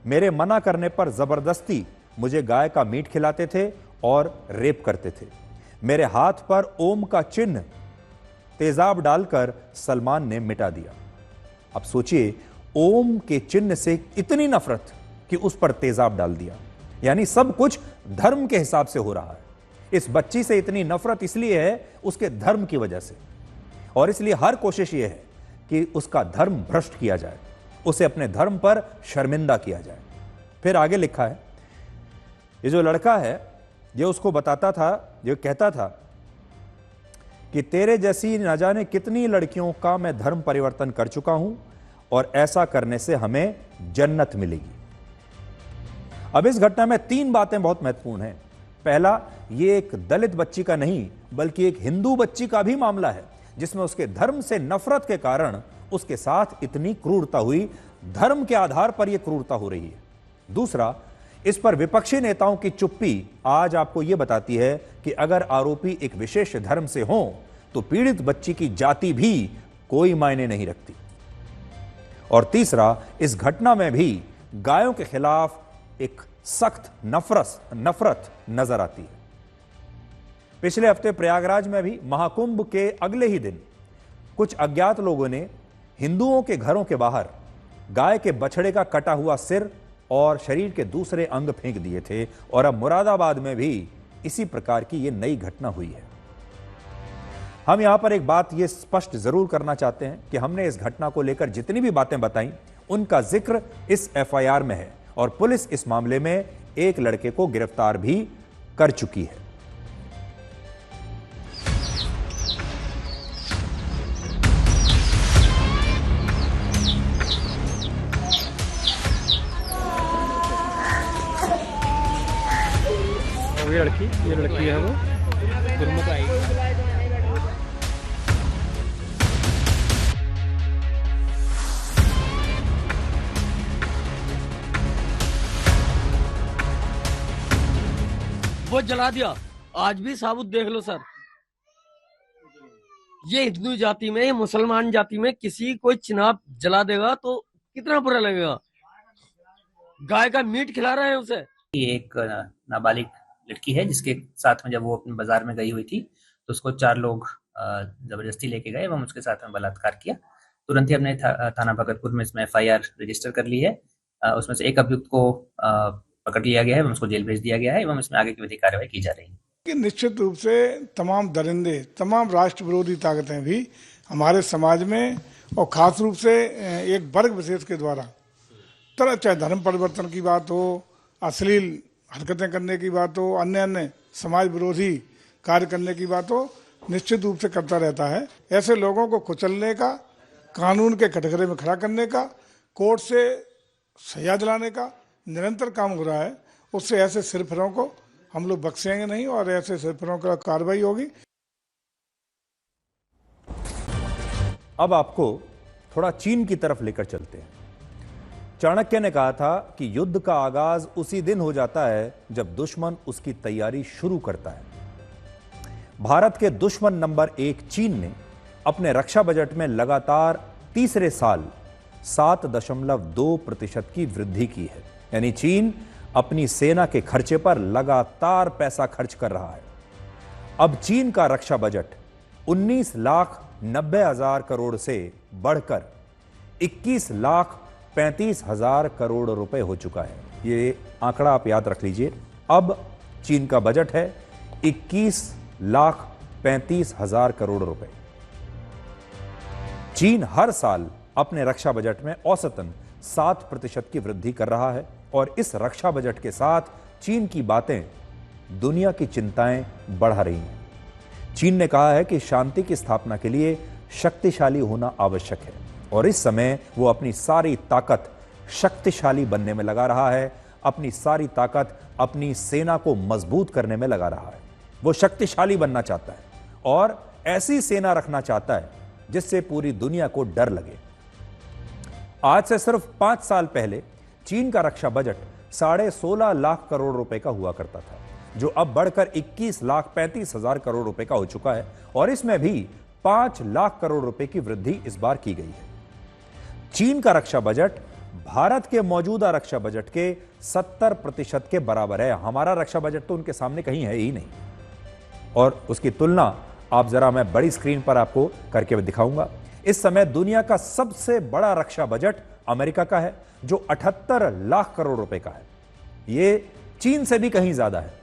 मेरे मना करने पर जबरदस्ती मुझे गाय का मीट खिलाते थे और रेप करते थे। मेरे हाथ पर ओम का चिन्ह तेजाब डालकर सलमान ने मिटा दिया। अब सोचिए, ओम के चिन्ह से इतनी नफरत कि उस पर तेजाब डाल दिया, यानी सब कुछ धर्म के हिसाब से हो रहा है। इस बच्ची से इतनी नफरत इसलिए है उसके धर्म की वजह से, और इसलिए हर कोशिश यह है कि उसका धर्म भ्रष्ट किया जाए, उसे अपने धर्म पर शर्मिंदा किया जाए। फिर आगे लिखा है, ये जो लड़का है ये उसको बताता था, ये कहता था कि तेरे जैसी न जाने कितनी लड़कियों का मैं धर्म परिवर्तन कर चुका हूं और ऐसा करने से हमें जन्नत मिलेगी। अब इस घटना में 3 बातें बहुत महत्वपूर्ण हैं। पहला, ये एक दलित बच्ची का नहीं बल्कि एक हिंदू बच्ची का भी मामला है जिसमें उसके धर्म से नफरत के कारण उसके साथ इतनी क्रूरता हुई। धर्म के आधार पर यह क्रूरता हो रही है। दूसरा, इस पर विपक्षी नेताओं की चुप्पी आज आपको यह बताती है कि अगर आरोपी एक विशेष धर्म से हों तो पीड़ित बच्ची की जाति भी कोई मायने नहीं रखती। और तीसरा, इस घटना में भी गायों के खिलाफ एक सख्त नफरत नजर आती है। पिछले हफ्ते प्रयागराज में भी महाकुंभ के अगले ही दिन कुछ अज्ञात लोगों ने हिंदुओं के घरों के बाहर गाय के बछड़े का कटा हुआ सिर और शरीर के दूसरे अंग फेंक दिए थे, और अब मुरादाबाद में भी इसी प्रकार की यह नई घटना हुई है। हम यहां पर एक बात यह स्पष्ट जरूर करना चाहते हैं कि हमने इस घटना को लेकर जितनी भी बातें बताई उनका जिक्र इस एफआईआर में है और पुलिस इस मामले में एक लड़के को गिरफ्तार भी कर चुकी है। ये लड़की है वो गुरमुख आई। वो जला दिया, आज भी साबुत देख लो सर। ये हिंदू जाति में, मुसलमान जाति में किसी कोई चिनाब जला देगा तो कितना बुरा लगेगा। गाय का मीट खिला रहे हैं उसे। ये एक नाबालिग लड़की है जिसके साथ में जब वो अपने बाजार में गई हुई थी तो उसको 4 लोग जबरदस्ती लेके गए एवं उसके साथ में बलात्कार किया। तुरंत ही हमने थाना भगतपुर में इसमें एफआईआर रजिस्टर कर ली है। उसमें से एक अभियुक्त को पकड़ लिया गया है एवं उसको जेल भेज दिया गया है एवं इसमें आगे की विधिक कार्रवाई की जा रही है। निश्चित रूप से तमाम दरिंदे, तमाम राष्ट्र विरोधी ताकतें भी हमारे समाज में और खास रूप से एक वर्ग विशेष के द्वारा तरह, चाहे धर्म परिवर्तन की बात हो, अश्लील हरकतें करने की बात हो, अन्य अन्य समाज विरोधी कार्य करने की बात हो, निश्चित रूप से करता रहता है। ऐसे लोगों को कुचलने का, कानून के कटघरे में खड़ा करने का, कोर्ट से सजा दिलाने का निरंतर काम हो रहा है। उससे ऐसे सिरफिरों को हम लोग बख्शेंगे नहीं और ऐसे सिरफिरों का कार्रवाई होगी। अब आपको थोड़ा चीन की तरफ लेकर चलते हैं। चाणक्य ने कहा था कि युद्ध का आगाज उसी दिन हो जाता है जब दुश्मन उसकी तैयारी शुरू करता है। भारत के दुश्मन नंबर 1 चीन ने अपने रक्षा बजट में लगातार तीसरे साल 7.2% की वृद्धि की है। यानी चीन अपनी सेना के खर्चे पर लगातार पैसा खर्च कर रहा है। अब चीन का रक्षा बजट 19,90,000 करोड़ से बढ़कर 21,35,000 करोड़ रुपए हो चुका है। ये आंकड़ा आप याद रख लीजिए। अब चीन का बजट है 21,35,000 करोड़ रुपए। चीन हर साल अपने रक्षा बजट में औसतन 7% की वृद्धि कर रहा है और इस रक्षा बजट के साथ चीन की बातें दुनिया की चिंताएं बढ़ा रही हैं। चीन ने कहा है कि शांति की स्थापना के लिए शक्तिशाली होना आवश्यक है और इस समय वो अपनी सारी ताकत शक्तिशाली बनने में लगा रहा है, अपनी सारी ताकत अपनी सेना को मजबूत करने में लगा रहा है। वो शक्तिशाली बनना चाहता है और ऐसी सेना रखना चाहता है जिससे पूरी दुनिया को डर लगे। आज से सिर्फ 5 साल पहले चीन का रक्षा बजट 16.5 लाख करोड़ रुपए का हुआ करता था, जो अब बढ़कर 21,35,000 करोड़ रुपए का हो चुका है और इसमें भी 5 लाख करोड़ रुपए की वृद्धि इस बार की गई है। चीन का रक्षा बजट भारत के मौजूदा रक्षा बजट के 70% के बराबर है। हमारा रक्षा बजट तो उनके सामने कहीं है ही नहीं। और उसकी तुलना आप जरा मैं बड़ी स्क्रीन पर आपको करके दिखाऊंगा। इस समय दुनिया का सबसे बड़ा रक्षा बजट अमेरिका का है, जो 78 लाख करोड़ रुपए का है। ये चीन से भी कहीं ज्यादा है।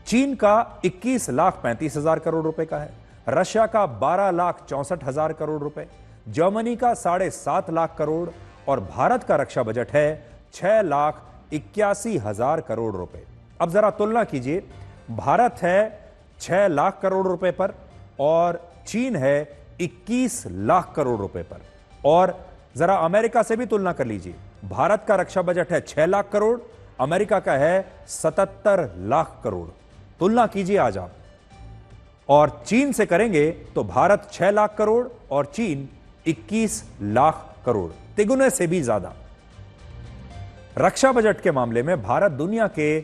चीन का 21,35,000 करोड़ रुपए का है, रशिया का 12,64,000 करोड़ रुपए, जर्मनी का 7.5 लाख करोड़ और भारत का रक्षा बजट है 6,81,000 करोड़ रुपए। अब जरा तुलना कीजिए, भारत है 6 लाख करोड़ रुपए पर और चीन है 21 लाख करोड़ रुपए पर। और जरा अमेरिका से भी तुलना कर लीजिए, भारत का रक्षा बजट है 6 लाख करोड़, अमेरिका का है 77 लाख करोड़। तुलना कीजिए आज आप, और चीन से करेंगे तो भारत 6 लाख करोड़ और चीन 21 लाख करोड़, तिगुने से भी ज्यादा। रक्षा बजट के मामले में भारत दुनिया के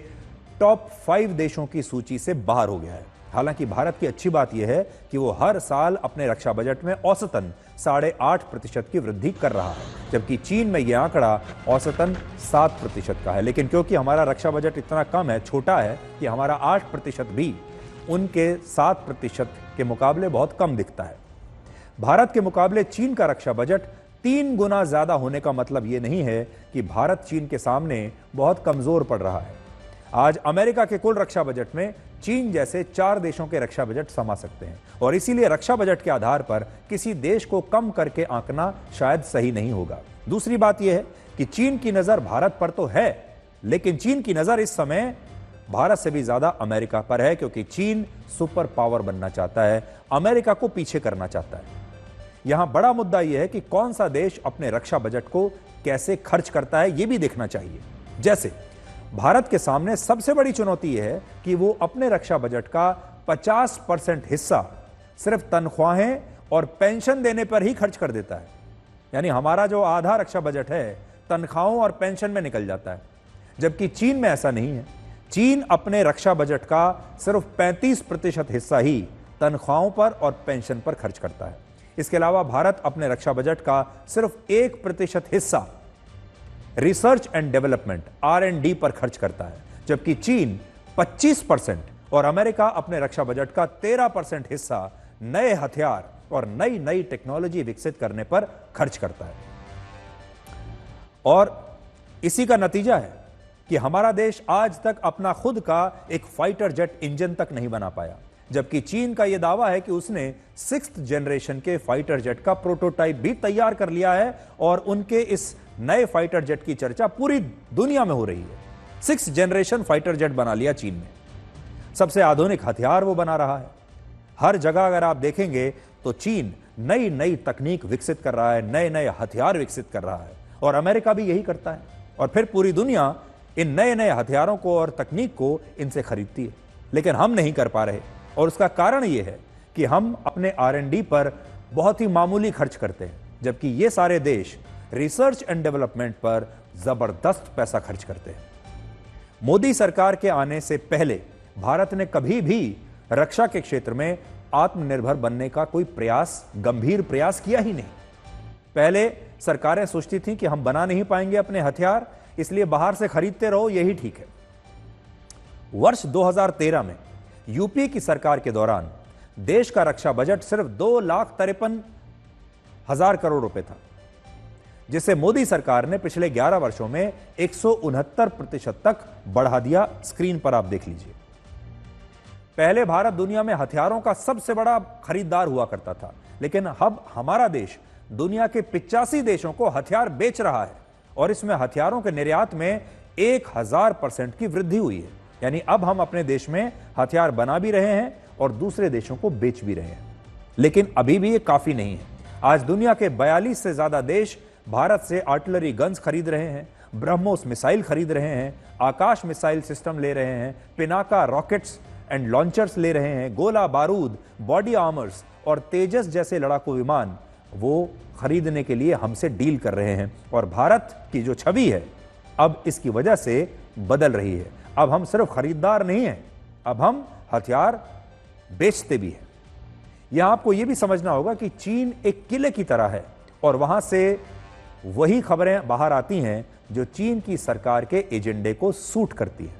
टॉप 5 देशों की सूची से बाहर हो गया है। हालांकि भारत की अच्छी बात यह है कि वो हर साल अपने रक्षा बजट में औसतन 8.5% की वृद्धि कर रहा है, जबकि चीन में यह आंकड़ा औसतन 7% का है। लेकिन क्योंकि हमारा रक्षा बजट इतना कम है, छोटा है, कि हमारा 8% भी उनके 7% के मुकाबले बहुत कम दिखता है। भारत के मुकाबले चीन का रक्षा बजट 3 गुना ज्यादा होने का मतलब यह नहीं है कि भारत चीन के सामने बहुत कमजोर पड़ रहा है। आज अमेरिका के कुल रक्षा बजट में चीन जैसे 4 देशों के रक्षा बजट समा सकते हैं और इसीलिए रक्षा बजट के आधार पर किसी देश को कम करके आंकना शायद सही नहीं होगा। दूसरी बात यह है कि चीन की नजर भारत पर तो है, लेकिन चीन की नजर इस समय भारत से भी ज्यादा अमेरिका पर है, क्योंकि चीन सुपर पावर बनना चाहता है, अमेरिका को पीछे करना चाहता है। यहां बड़ा मुद्दा यह है कि कौन सा देश अपने रक्षा बजट को कैसे खर्च करता है, यह भी देखना चाहिए। जैसे भारत के सामने सबसे बड़ी चुनौती यह है कि वो अपने रक्षा बजट का 50% हिस्सा सिर्फ तनख्वाहें और पेंशन देने पर ही खर्च कर देता है। यानी हमारा जो आधा रक्षा बजट है तनख्वाहों और पेंशन में निकल जाता है, जबकि चीन में ऐसा नहीं है। चीन अपने रक्षा बजट का सिर्फ 35% हिस्सा ही तनख्वाहों पर और पेंशन पर खर्च करता है। इसके अलावा भारत अपने रक्षा बजट का सिर्फ 1% हिस्सा रिसर्च एंड डेवलपमेंट R&D पर खर्च करता है, जबकि चीन 25% और अमेरिका अपने रक्षा बजट का 13% हिस्सा नए हथियार और नई टेक्नोलॉजी विकसित करने पर खर्च करता है। और इसी का नतीजा है कि हमारा देश आज तक अपना खुद का एक फाइटर जेट इंजन तक नहीं बना पाया, जबकि चीन का यह दावा है कि उसने 6th जनरेशन के फाइटर जेट का प्रोटोटाइप भी तैयार कर लिया है और उनके इस नए फाइटर जेट की चर्चा पूरी दुनिया में हो रही है। 6th जनरेशन फाइटर जेट बना लिया चीन ने। सबसे आधुनिक हथियार वो बना रहा है। हर जगह अगर आप देखेंगे तो चीन नई नई तकनीक विकसित कर रहा है, नए नए हथियार विकसित कर रहा है, और अमेरिका भी यही करता है। और फिर पूरी दुनिया इन नए नए हथियारों को और तकनीक को इनसे खरीदती है, लेकिन हम नहीं कर पा रहे। और उसका कारण यह है कि हम अपने R&D पर बहुत ही मामूली खर्च करते हैं, जबकि ये सारे देश रिसर्च एंड डेवलपमेंट पर जबरदस्त पैसा खर्च करते हैं। मोदी सरकार के आने से पहले भारत ने कभी भी रक्षा के क्षेत्र में आत्मनिर्भर बनने का कोई प्रयास, गंभीर प्रयास किया ही नहीं। पहले सरकारें सोचती थीं कि हम बना नहीं पाएंगे अपने हथियार, इसलिए बाहर से खरीदते रहो, यही ठीक है। वर्ष 2013 में यूपी की सरकार के दौरान देश का रक्षा बजट सिर्फ 2,53,000 करोड़ रुपए था, जिसे मोदी सरकार ने पिछले 11 वर्षों में 169% तक बढ़ा दिया। स्क्रीन पर आप देख लीजिए। पहले भारत दुनिया में हथियारों का सबसे बड़ा खरीदार हुआ करता था, लेकिन अब हमारा देश दुनिया के 85 देशों को हथियार बेच रहा है, और इसमें हथियारों के निर्यात में 1000% की वृद्धि हुई है। यानी अब हम अपने देश में हथियार बना भी रहे हैं और दूसरे देशों को बेच भी रहे हैं। लेकिन अभी भी ये काफी नहीं है। आज दुनिया के 42 से ज्यादा देश भारत से आर्टिलरी गन्स खरीद रहे हैं, ब्रह्मोस मिसाइल खरीद रहे हैं, आकाश मिसाइल सिस्टम ले रहे हैं, पिनाका रॉकेट्स एंड लॉन्चर्स ले रहे हैं, गोला बारूद, बॉडी आर्मर्स और तेजस जैसे लड़ाकू विमान वो खरीदने के लिए हमसे डील कर रहे हैं। और भारत की जो छवि है अब इसकी वजह से बदल रही है। अब हम सिर्फ खरीदार नहीं हैं, अब हम हथियार बेचते भी हैं। यहां आपको यह भी समझना होगा कि चीन एक किले की तरह है, और वहां से वही खबरें बाहर आती हैं जो चीन की सरकार के एजेंडे को सूट करती हैं।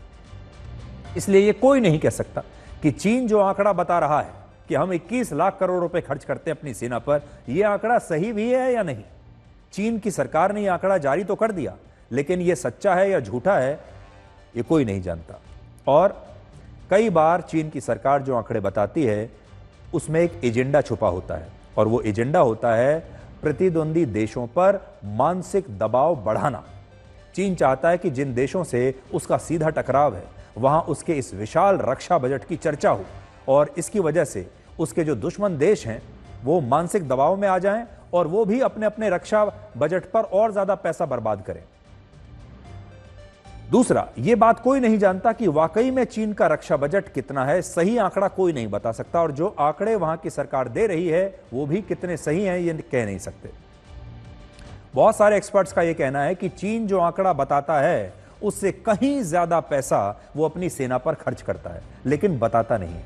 इसलिए यह कोई नहीं कह सकता कि चीन जो आंकड़ा बता रहा है कि हम 21 लाख करोड़ रुपए खर्च करते हैं अपनी सेना पर, यह आंकड़ा सही भी है या नहीं। चीन की सरकार ने यह आंकड़ा जारी तो कर दिया, लेकिन यह सच्चा है या झूठा है ये कोई नहीं जानता। और कई बार चीन की सरकार जो आंकड़े बताती है उसमें एक एजेंडा छुपा होता है, और वो एजेंडा होता है प्रतिद्वंदी देशों पर मानसिक दबाव बढ़ाना। चीन चाहता है कि जिन देशों से उसका सीधा टकराव है वहां उसके इस विशाल रक्षा बजट की चर्चा हो, और इसकी वजह से उसके जो दुश्मन देश हैं वो मानसिक दबाव में आ जाएं और वो भी अपने अपने रक्षा बजट पर और ज्यादा पैसा बर्बाद करें। दूसरा, ये बात कोई नहीं जानता कि वाकई में चीन का रक्षा बजट कितना है। सही आंकड़ा कोई नहीं बता सकता, और जो आंकड़े वहां की सरकार दे रही है वो भी कितने सही हैं ये कह नहीं सकते। बहुत सारे एक्सपर्ट्स का यह कहना है कि चीन जो आंकड़ा बताता है उससे कहीं ज्यादा पैसा वो अपनी सेना पर खर्च करता है, लेकिन बताता नहीं है।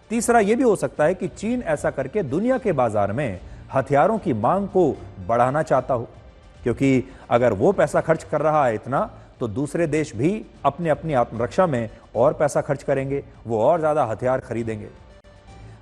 तीसरा, यह भी हो सकता है कि चीन ऐसा करके दुनिया के बाजार में हथियारों की मांग को बढ़ाना चाहता हो, क्योंकि अगर वो पैसा खर्च कर रहा है इतना, तो दूसरे देश भी अपने अपनी आत्मरक्षा में और पैसा खर्च करेंगे, वो और ज्यादा हथियार खरीदेंगे।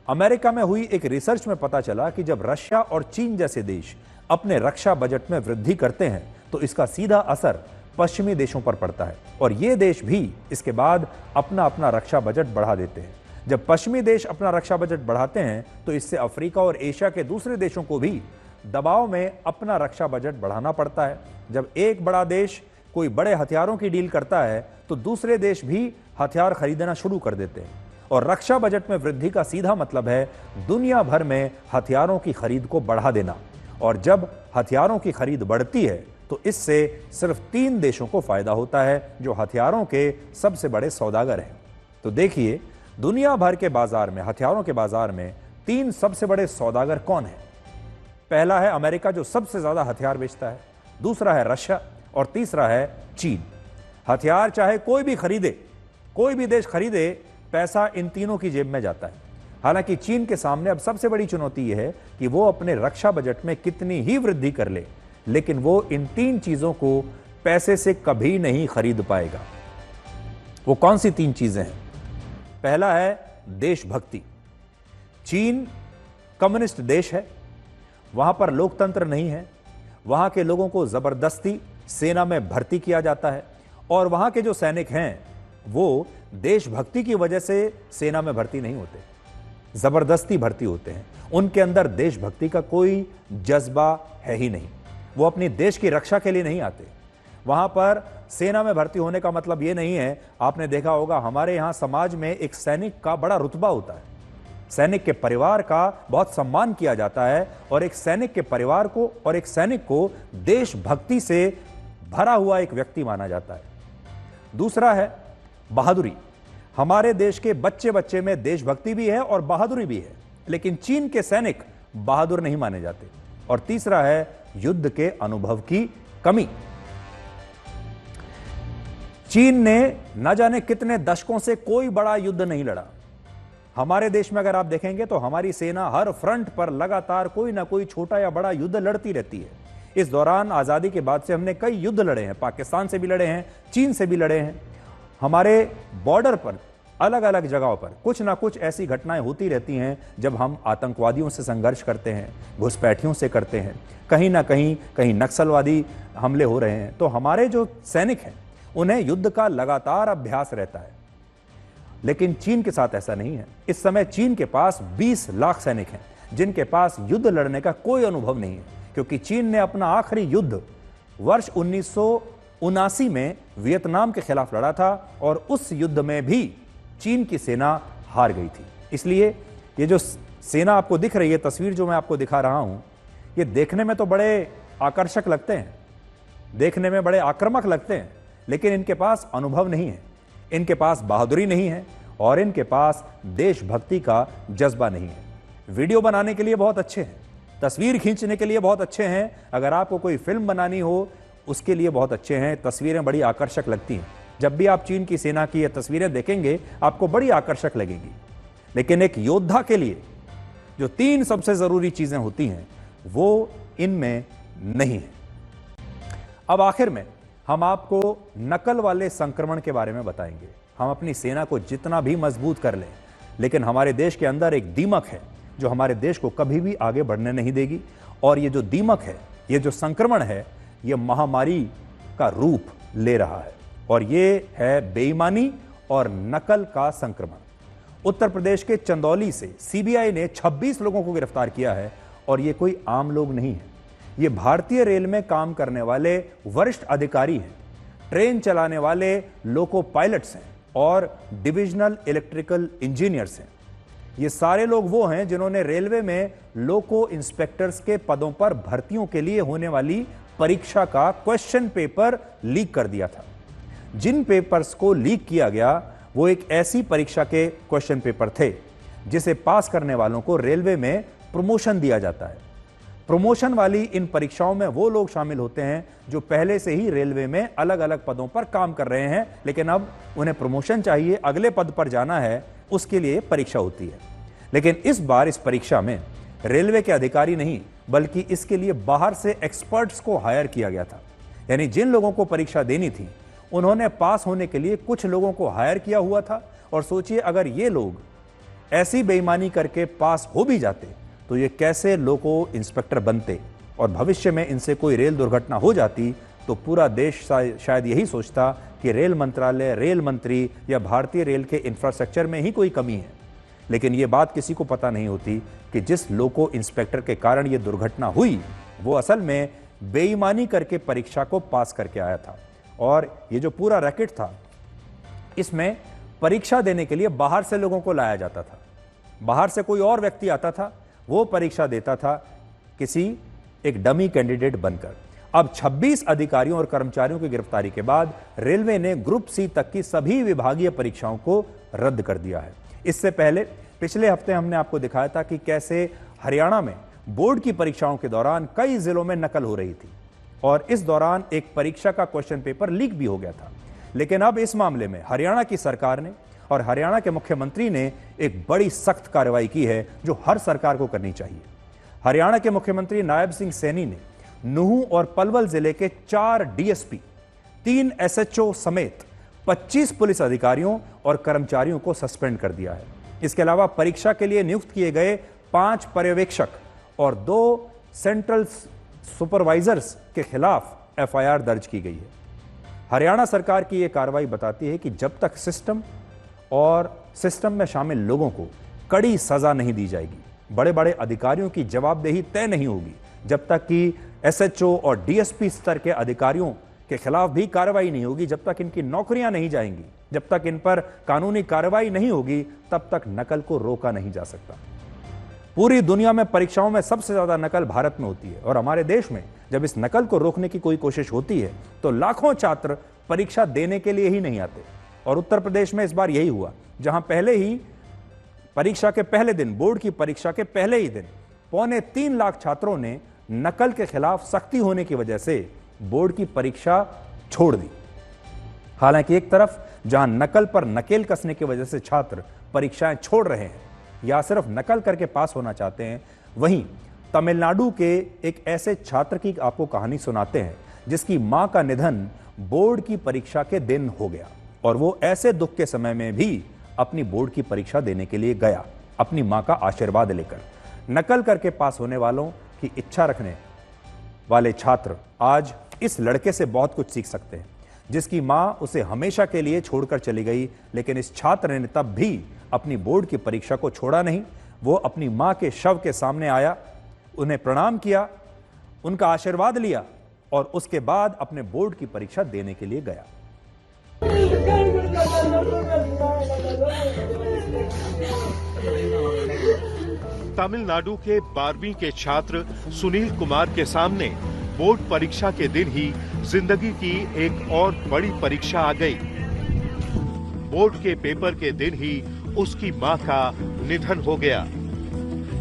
अमेरिका में हुई एक रिसर्च में पता चला कि जब रशिया और चीन जैसे देश अपने रक्षा बजट में वृद्धि करते हैं तो इसका सीधा असर पश्चिमी देशों पर पड़ता है, और ये देश भी इसके बाद अपना अपना रक्षा बजट बढ़ा देते हैं। जब पश्चिमी देश अपना रक्षा बजट बढ़ाते हैं तो इससे अफ्रीका और एशिया के दूसरे देशों को भी दबाव में अपना रक्षा बजट बढ़ाना पड़ता है। जब एक बड़ा देश कोई बड़े हथियारों की डील करता है तो दूसरे देश भी हथियार खरीदना शुरू कर देते हैं, और रक्षा बजट में वृद्धि का सीधा मतलब है दुनिया भर में हथियारों की खरीद को बढ़ा देना। और जब हथियारों की खरीद बढ़ती है तो इससे सिर्फ 3 देशों को फायदा होता है जो हथियारों के सबसे बड़े सौदागर हैं। तो देखिए, दुनिया भर के बाजार में, हथियारों के बाजार में 3 सबसे बड़े सौदागर कौन है। पहला है अमेरिका जो सबसे ज्यादा हथियार बेचता है, दूसरा है रशिया, और तीसरा है चीन। हथियार चाहे कोई भी खरीदे, कोई भी देश खरीदे, पैसा इन तीनों की जेब में जाता है। हालांकि चीन के सामने अब सबसे बड़ी चुनौती यह है कि वो अपने रक्षा बजट में कितनी ही वृद्धि कर ले, लेकिन वो इन 3 चीजों को पैसे से कभी नहीं खरीद पाएगा। वो कौन सी 3 चीजें हैं? पहला है देशभक्ति। चीन कम्युनिस्ट देश है, वहां पर लोकतंत्र नहीं है, वहां के लोगों को जबरदस्ती सेना में भर्ती किया जाता है, और वहां के जो सैनिक हैं वो देशभक्ति की वजह से सेना में भर्ती नहीं होते, जबरदस्ती भर्ती होते हैं। उनके अंदर देशभक्ति का कोई जज्बा है ही नहीं। वो अपनी देश की रक्षा के लिए नहीं आते, वहां पर सेना में भर्ती होने का मतलब यह नहीं है, आपने देखा होगा हमारे यहां समाज में एक सैनिक का बड़ा रुतबा होता है, सैनिक के परिवार का बहुत सम्मान किया जाता है और एक सैनिक के परिवार को और एक सैनिक को देशभक्ति से भरा हुआ एक व्यक्ति माना जाता है। दूसरा है बहादुरी। हमारे देश के बच्चे बच्चे में देशभक्ति भी है और बहादुरी भी है, लेकिन चीन के सैनिक बहादुर नहीं माने जाते। और तीसरा है युद्ध के अनुभव की कमी। चीन ने न जाने कितने दशकों से कोई बड़ा युद्ध नहीं लड़ा। हमारे देश में अगर आप देखेंगे तो हमारी सेना हर फ्रंट पर लगातार कोई ना कोई छोटा या बड़ा युद्ध लड़ती रहती है। इस दौरान आजादी के बाद से हमने कई युद्ध लड़े हैं, पाकिस्तान से भी लड़े हैं, चीन से भी लड़े हैं। हमारे बॉर्डर पर अलग अलग जगहों पर कुछ ना कुछ ऐसी घटनाएं होती रहती हैं जब हम आतंकवादियों से संघर्ष करते हैं, घुसपैठियों से करते हैं, कहीं ना कहीं नक्सलवादी हमले हो रहे हैं। तो हमारे जो सैनिक हैं उन्हें युद्ध का लगातार अभ्यास रहता है, लेकिन चीन के साथ ऐसा नहीं है। इस समय चीन के पास 20 लाख सैनिक हैं जिनके पास युद्ध लड़ने का कोई अनुभव नहीं है, क्योंकि चीन ने अपना आखिरी युद्ध वर्ष 1979 में वियतनाम के खिलाफ लड़ा था और उस युद्ध में भी चीन की सेना हार गई थी। इसलिए ये जो सेना आपको दिख रही है, तस्वीर जो मैं आपको दिखा रहा हूं, ये देखने में तो बड़े आकर्षक लगते हैं, देखने में बड़े आक्रामक लगते हैं, लेकिन इनके पास अनुभव नहीं है, इनके पास बहादुरी नहीं है और इनके पास देशभक्ति का जज्बा नहीं है। वीडियो बनाने के लिए बहुत अच्छे हैं, तस्वीर खींचने के लिए बहुत अच्छे हैं, अगर आपको कोई फिल्म बनानी हो उसके लिए बहुत अच्छे हैं, तस्वीरें बड़ी आकर्षक लगती हैं। जब भी आप चीन की सेना की ये तस्वीरें देखेंगे आपको बड़ी आकर्षक लगेंगी, लेकिन एक योद्धा के लिए जो 3 सबसे जरूरी चीजें होती हैं वो इनमें नहीं है। अब आखिर में हम आपको नकल वाले संक्रमण के बारे में बताएंगे। हम अपनी सेना को जितना भी मजबूत कर लें, लेकिन हमारे देश के अंदर एक दीमक है जो हमारे देश को कभी भी आगे बढ़ने नहीं देगी। और ये जो दीमक है, ये जो संक्रमण है, ये महामारी का रूप ले रहा है और ये है बेईमानी और नकल का संक्रमण। उत्तर प्रदेश के चंदौली से सीबीआई ने 26 लोगों को गिरफ्तार किया है और ये कोई आम लोग नहीं है, ये भारतीय रेल में काम करने वाले वरिष्ठ अधिकारी हैं, ट्रेन चलाने वाले लोको पायलट्स हैं और डिविजनल इलेक्ट्रिकल इंजीनियर्स हैं। ये सारे लोग वो हैं जिन्होंने रेलवे में लोको इंस्पेक्टर्स के पदों पर भर्तियों के लिए होने वाली परीक्षा का क्वेश्चन पेपर लीक कर दिया था। जिन पेपर्स को लीक किया गया वो एक ऐसी परीक्षा के क्वेश्चन पेपर थे जिसे पास करने वालों को रेलवे में प्रमोशन दिया जाता है। प्रमोशन वाली इन परीक्षाओं में वो लोग शामिल होते हैं जो पहले से ही रेलवे में अलग अलग पदों पर काम कर रहे हैं, लेकिन अब उन्हें प्रमोशन चाहिए, अगले पद पर जाना है, उसके लिए परीक्षा होती है। लेकिन इस बार इस परीक्षा में रेलवे के अधिकारी नहीं बल्कि इसके लिए बाहर से एक्सपर्ट्स को हायर किया गया था। यानी जिन लोगों को परीक्षा देनी थी उन्होंने पास होने के लिए कुछ लोगों को हायर किया हुआ था। और सोचिए अगर ये लोग ऐसी बेईमानी करके पास हो भी जाते तो ये कैसे लोको इंस्पेक्टर बनते, और भविष्य में इनसे कोई रेल दुर्घटना हो जाती तो पूरा देश शायद यही सोचता कि रेल मंत्रालय, रेल मंत्री या भारतीय रेल के इंफ्रास्ट्रक्चर में ही कोई कमी है। लेकिन ये बात किसी को पता नहीं होती कि जिस लोको इंस्पेक्टर के कारण ये दुर्घटना हुई वो असल में बेईमानी करके परीक्षा को पास करके आया था। और ये जो पूरा रैकेट था इसमें परीक्षा देने के लिए बाहर से लोगों को लाया जाता था, बाहर से कोई और व्यक्ति आता था, वो परीक्षा देता था किसी एक डमी कैंडिडेट बनकर। अब 26 अधिकारियों और कर्मचारियों की गिरफ्तारी के बाद रेलवे ने ग्रुप सी तक की सभी विभागीय परीक्षाओं को रद्द कर दिया है। इससे पहले पिछले हफ्ते हमने आपको दिखाया था कि कैसे हरियाणा में बोर्ड की परीक्षाओं के दौरान कई जिलों में नकल हो रही थी और इस दौरान एक परीक्षा का क्वेश्चन पेपर लीक भी हो गया था। लेकिन अब इस मामले में हरियाणा की सरकार ने और हरियाणा के मुख्यमंत्री ने एक बड़ी सख्त कार्रवाई की है जो हर सरकार को करनी चाहिए। हरियाणा के मुख्यमंत्री नायब सिंह सैनी ने नूह और पलवल जिले के 4 डीएसपी, 3 एसएचओ समेत 25 पुलिस अधिकारियों और कर्मचारियों को सस्पेंड कर दिया है। इसके अलावा परीक्षा के लिए नियुक्त किए गए 5 पर्यवेक्षक और 2 सेंट्रल सुपरवाइजर्स के खिलाफ एफआईआर दर्ज की गई है। हरियाणा सरकार की यह कार्रवाई बताती है कि जब तक सिस्टम और सिस्टम में शामिल लोगों को कड़ी सजा नहीं दी जाएगी, बड़े बड़े अधिकारियों की जवाबदेही तय नहीं होगी, जब तक कि एसएचओ और डीएसपी स्तर के अधिकारियों के खिलाफ भी कार्रवाई नहीं होगी, जब तक इनकी नौकरियां नहीं जाएंगी, जब तक इन पर कानूनी कार्रवाई नहीं होगी, तब तक नकल को रोका नहीं जा सकता। पूरी दुनिया में परीक्षाओं में सबसे ज्यादा नकल भारत में होती है और हमारे देश में जब इस नकल को रोकने की कोई कोशिश होती है तो लाखों छात्र परीक्षा देने के लिए ही नहीं आते। और उत्तर प्रदेश में इस बार यही हुआ, जहां पहले ही परीक्षा के पहले दिन, बोर्ड की परीक्षा के पहले ही दिन 3.25 लाख छात्रों ने नकल के खिलाफ सख्ती होने की वजह से बोर्ड की परीक्षा छोड़ दी। हालांकि एक तरफ जहां नकल पर नकेल कसने की वजह से छात्र परीक्षाएं छोड़ रहे हैं या सिर्फ नकल करके पास होना चाहते हैं, वहीं तमिलनाडु के एक ऐसे छात्र की आपको कहानी सुनाते हैं जिसकी मां का निधन बोर्ड की परीक्षा के दिन हो गया और वो ऐसे दुख के समय में भी अपनी बोर्ड की परीक्षा देने के लिए गया, अपनी मां का आशीर्वाद लेकर। नकल करके पास होने वालों की इच्छा रखने वाले छात्र आज इस लड़के से बहुत कुछ सीख सकते हैं, जिसकी मां उसे हमेशा के लिए छोड़कर चली गई, लेकिन इस छात्र ने तब भी अपनी बोर्ड की परीक्षा को छोड़ा नहीं। वो अपनी मां के शव के सामने आया, उन्हें प्रणाम किया, उनका आशीर्वाद लिया और उसके बाद अपने बोर्ड की परीक्षा देने के लिए गया। तमिलनाडु के 12वीं के छात्र सुनील कुमार के सामने बोर्ड परीक्षा के दिन ही जिंदगी की एक और बड़ी परीक्षा आ गई। बोर्ड के पेपर के दिन ही उसकी मां का निधन हो गया।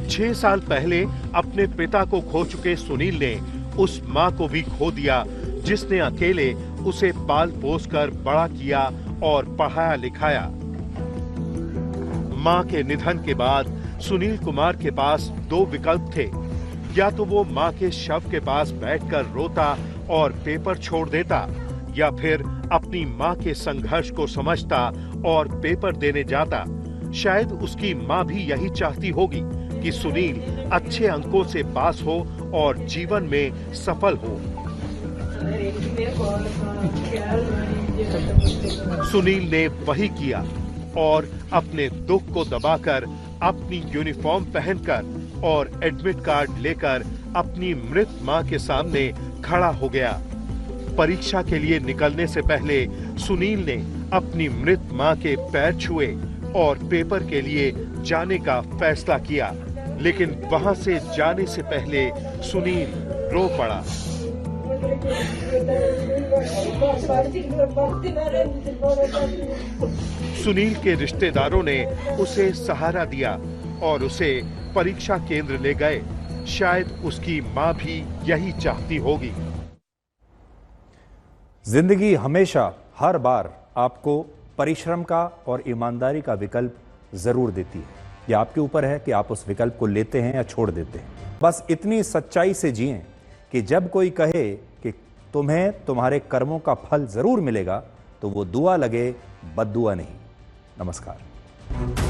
6 साल पहले अपने पिता को खो चुके सुनील ने उस मां को भी खो दिया, जिसने अकेले उसे पाल पोस कर बड़ा किया और पढ़ाया लिखाया। मां के निधन के बाद सुनील कुमार के पास 2 विकल्प थे, या तो वो मां के शव के पास बैठकर रोता और पेपर छोड़ देता, या फिर अपनी मां के संघर्ष को समझता और पेपर देने जाता। शायद उसकी मां भी यही चाहती होगी कि सुनील अच्छे अंकों से पास हो और जीवन में सफल हो। सुनील ने वही किया और अपने दुख को दबाकर अपनी यूनिफॉर्म पहनकर और एडमिट कार्ड लेकर अपनी मृत मां के सामने खड़ा हो गया। परीक्षा के लिए निकलने से पहले सुनील ने अपनी मृत मां के पैर छुए और पेपर के लिए जाने का फैसला किया, लेकिन वहां से जाने से पहले सुनील रो पड़ा। सुनील के रिश्तेदारों ने उसे सहारा दिया और उसे परीक्षा केंद्र ले गए। शायद उसकी मां भी यही चाहती होगी। जिंदगी हमेशा हर बार आपको परिश्रम का और ईमानदारी का विकल्प जरूर देती है। यह आपके ऊपर है कि आप उस विकल्प को लेते हैं या छोड़ देते हैं। बस इतनी सच्चाई से जिएं कि जब कोई कहे कि तुम्हें तुम्हारे कर्मों का फल जरूर मिलेगा, तो वो दुआ लगे, बद्दुआ नहीं। नमस्कार।